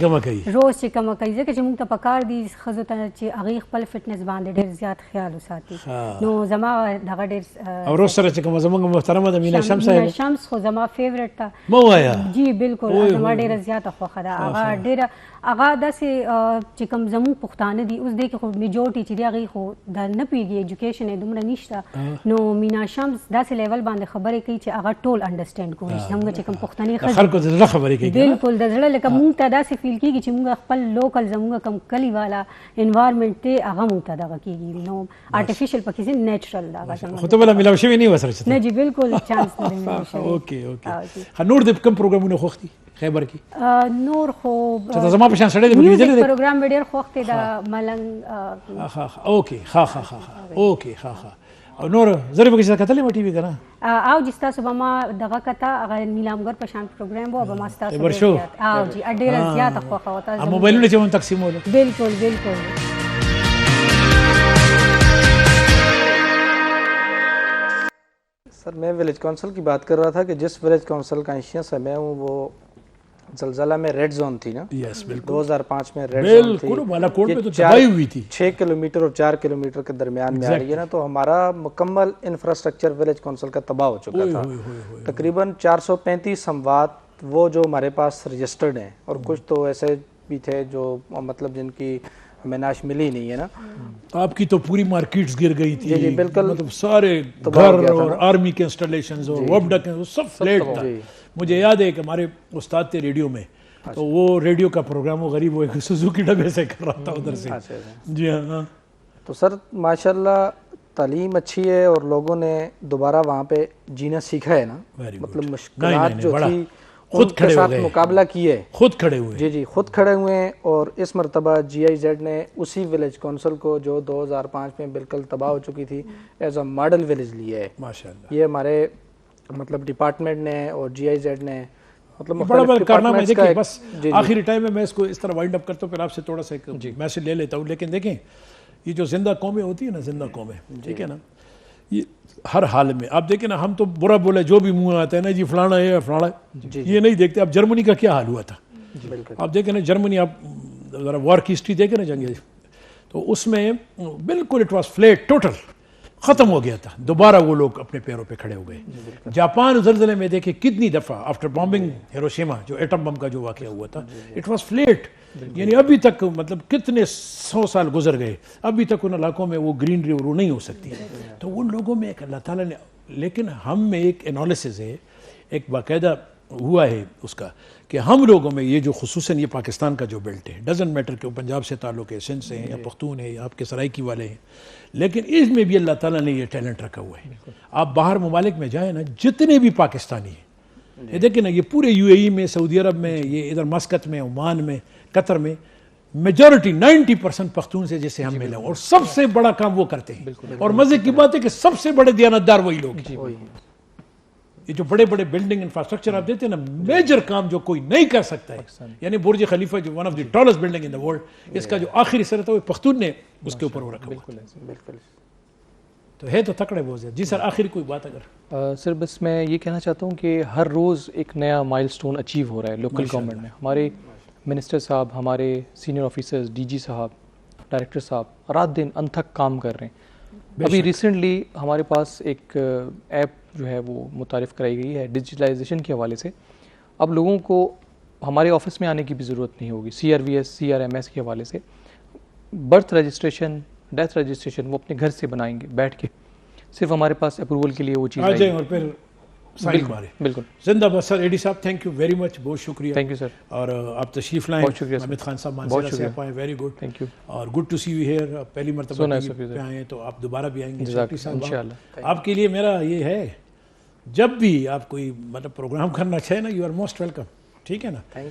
کومه کوي ځکه چې موږ ته پکار دي ښځو ته چې هغې خپل فټنس باندې ډېر زیات خیال وساتي نو زما دغه ډېر او روز سره چې کومه زموږ محترمه ده مینا شمس صاحب شمس خو زما فیورټ ده مه وایه جی بالکل زما ډېره زیاته خوښه ده هغه ډېره هغه داسې چې کوم زموږ پښتانه دي اوس دی کې خو میجورټي چې دی هغې خو دا نه پوهېږي ایجوکیشن یې دومره نشته نو مینا شمس داسې لیول باندې خبرې کوي چې هغه ټول انډرسټینډ کوي زموږ چې کوم پښتنې ښځې خلکو د زړه خبرې کوي بالکل د زړه لکه موږ ته داسې فیل کېږي چې موږ خپل لوکل زموږ کوم کلي والا انوایرمنټ دی هغه موږ ته دغه کېږي نو آرټیفیشل پکې ځینې نیچرل ده هغه خو ته بله میلاو شوې نه یې ورسره نه جی بالکل چانس نه دی میلاو شوی. اوکې نور د کوم پروګرامونه خوښ دي خیبر کې؟ نور خو چې زما په شان سړی دی میوزیک پروګرام مې ډېر خوښ دی د ملنګ اوکې ښه اوکې ښه او نور زه پکې څه کتلی مې ټي وي که نه او چې ستاسو به ما دغه کته هغه نیلامګر په شان پروګرام و به ما ستاسو خیبر شو او جی ډېره زیاته خوښه وه تاسو موبایلونه چې مو تقسیمولو بالکل سر میں ولیج کونسل کی بات کر رہا تھا کہ جس ولیج کونسل کا انشیئنس ہے میں ہوں وہ زلزلہ میں ریڈ زون تھی نا 2005 میں ریڈ زون تھی 6 کلومیٹر اور 4 کلومیٹر کے درمیان میں آ رہی ہے نا تو ہمارا مکمل انفراسٹرکچر ولیج کونسل کا تباہ ہو چکا تھا تقریباً 435 اموات وہ جو ہمارے پاس رجسٹرڈ ہیں اور کچھ تو ایسے بھی تھے جو مطلب جن کی ہمیں ناش ملی نہیں ہے نا. آپ کی تو پوری مارکیٹس گر گئی تھی جی بالکل مطلب سارے گھر اور آرمی کے انسٹالیشنز اور وبڈا کے سب فلیٹ تھا. مجھے یاد ہے کہ ہمارے استاد تھے ریڈیو میں تو وہ ریڈیو کا پروگرام وہ غریب وہ ایک سوزوکی ڈبے سے کر رہا تھا ادھر سے. جی ہاں تو سر ماشاء اللہ تعلیم اچھی ہے اور لوگوں نے دوبارہ وہاں پہ جینا سیکھا ہے نا. مطلب مشکلات جو تھی خود کے ساتھ مقابلہ کیے خود کھڑے ہوئے. جی جی خود کھڑے ہوئے ہیں اور اس مرتبہ جی آئی زیڈ نے اسی ولیج کونسل کو جو 2005 میں بالکل تباہ ہو چکی تھی ایز اے ماڈل ولیج لیا ہے. ماشاء اللہ یہ ہمارے مطلب ڈپارٹمنٹ نے اور جی آئی زیڈ نے مطلب بڑا بڑا کارنامہ ہے. دیکھیں بس جی آخری ٹائم میں اس کو اس طرح وائنڈ اپ کرتا ہوں, پھر آپ سے تھوڑا سا ایک میسج لے لیتا ہوں. لیکن دیکھیں یہ جو زندہ قومیں ہوتی ہیں نا, زندہ قومیں, ٹھیک ہے نا, یہ ہر حال میں آپ دیکھیں نا, ہم تو برا بولے جو بھی منہ آتا ہے نا جی فلانا ہے فلانا, یہ نہیں دیکھتے. اب جرمنی کا کیا حال ہوا تھا, آپ دیکھیں نا جرمنی, آپ ذرا وار کی ہسٹری دیکھیں نا جنگ, تو اس میں بالکل اٹ واز فلیٹ, ٹوٹل ختم ہو گیا تھا. دوبارہ وہ لوگ اپنے پیروں پہ کھڑے ہو گئے. جاپان زلزلے میں دیکھیں کتنی دفعہ آفٹر بامبنگ ہیروشیما, جو ایٹم بم کا جو واقعہ ہوا تھا, اٹ واز فلیٹ. یعنی ابھی تک مطلب کتنے 100 سال گزر گئے, ابھی تک ان علاقوں میں وہ گرینری وہ نہیں ہو سکتی. تو ان لوگوں میں ایک اللہ تعالیٰ نے, لیکن ہم میں ایک انالیسز ہے, ایک باقاعدہ ہوا ہے اس کا, کہ ہم لوگوں میں یہ جو خصوصاً یہ پاکستان کا جو بیلٹ ہے, ڈزنٹ میٹر کہ وہ پنجاب سے تعلق ہے, سندھ سے ہیں یا پختون ہے یا آپ کے سرائکی والے ہیں, لیکن اس میں بھی اللہ تعالیٰ نے یہ ٹیلنٹ رکھا ہوا ہے. آپ باہر ممالک میں جائیں نا, جتنے بھی پاکستانی ہیں, یہ دیکھیں نا, یہ پورے یو اے ای میں, سعودی عرب میں, یہ ادھر مسقط میں, عمان میں, قطر میں, میجورٹی 90% پختون سے جیسے ہم ملے, اور سب سے بڑا کام وہ کرتے ہیں. اور مزے کی بات ہے کہ سب سے بڑے دیانتدار وہی لوگ ہیں. یہ جو بڑے بڑے بلڈنگ انفراسٹرکچر آپ دیتے ہیں نا, میجر کام جو کوئی نہیں کر سکتا ہے, یعنی برج خلیفہ جو ون آف دی ٹالسٹ بلڈنگ ان دا ورلڈ, اس کا جو آخری سر تھا وہ پختون نے اس کے اوپر وہ رکھا. بالکل. تو ہے تو تکڑے بہت. جی سر, آخری کوئی بات اگر. سر بس میں یہ کہنا چاہتا ہوں کہ ہر روز ایک نیا مائل سٹون اچیو ہو رہا ہے لوکل گورنمنٹ میں. ہمارے منسٹر صاحب, ہمارے سینئر آفیسرز, ڈی جی صاحب, ڈائریکٹر صاحب رات دن انتھک کام کر رہے ہیں. ابھی ریسنٹلی ہمارے پاس ایک ایپ جو ہے وہ متعارف کرائی گئی ہے ڈیجیٹلائزیشن کے حوالے سے. اب لوگوں کو ہمارے آفس میں آنے کی بھی ضرورت نہیں ہوگی. CRVS, CRMS کے حوالے سے برتھ رجسٹریشن, ڈیتھ رجسٹریشن وہ اپنے گھر سے بنائیں گے بیٹھ کے, صرف ہمارے پاس اپروول کے لیے وہ چیز آ جائیں اور پھر سائن مارے. بالکل زندہ باد سر. ایڈی صاحب تھینک یو ویری مچ, بہت شکریہ. تھینک یو سر. اور آپ تشریف لائیں. بہت شکریہ. حامد خان صاحب مانسیرا سے آپ آئے, ویری گڈ. تھینک یو. اور گڈ ٹو سی یو ہیئر. پہلی مرتبہ پہ آئے ہیں تو آپ دوبارہ بھی آئیں گے انشاءاللہ. آپ کے لیے میرا یہ ہے, جب بھی آپ کوئی مطلب پروگرام کرنا چاہے نا, یو آر موسٹ ویلکم. ٹھیک ہے نا.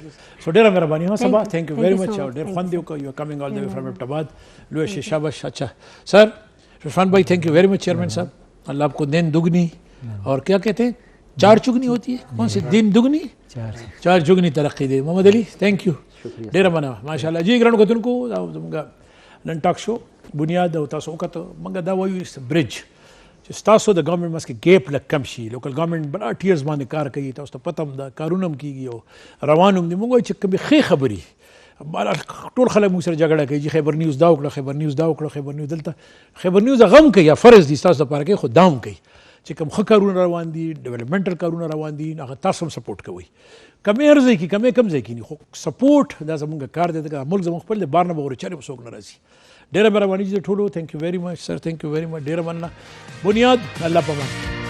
سو ڈیرا مہربانی ہاں صبح, تھینک یو ویری مچ. اور ڈیر خواندیو کا یو آر کمنگ آل دی وے فرام ایبٹ آباد. لویش شاباش. اچھا سر عرفان بھائی, تھینک یو ویری مچ. چیئرمین صاحب, اللہ آپ کو دین دگنی اور کیا کہتے ہیں چار چگنی ہوتی ہے, کون سی دین دگنی چار چگنی ترقی دے. محمد علی تھینک یو. ډیره مننه ماشاءالله. جی ګرانو کتونکو دا زموږ نن ټاک شو بنیاد او تاسو وکړه موږ دا وایو برج چې تاسو د ګورنمنټ مسکه ګیپ لږ کم شي. لوکل ګورنمنټ بڑا ټیرز باندې کار کوي, تاسو ته پته هم ده کارونه هم کېږي او روان هم دي. موږ وایو چې کومې ښې خبرې ټول خلک موږ سره جګړه کوي چې خیبر نیوز دا وکړه, خیبر نیوز دا وکړه, خیبر نیوز دلته. خیبر نیوز غم کوي یا فرض دي تاسو لپاره کوي, خو دا هم کوي چې کوم ښه کارونه روان دي, ډیولپمنټل کارونه روان دي, هغه تاسو هم سپورټ کوئ. کمې هر ځای کې کمې کم ځای کې نه, خو سپورټ دا زموږ کار دی. دا ملک زموږ خپل دی, بار نه به ورې چارې به څوک نه راځي. ډېره مهرباني دي ټولو. تھینک یو ویری مچ سر, تھینک یو ویری مچ. ډېره مننه. بنیاد الله پامان.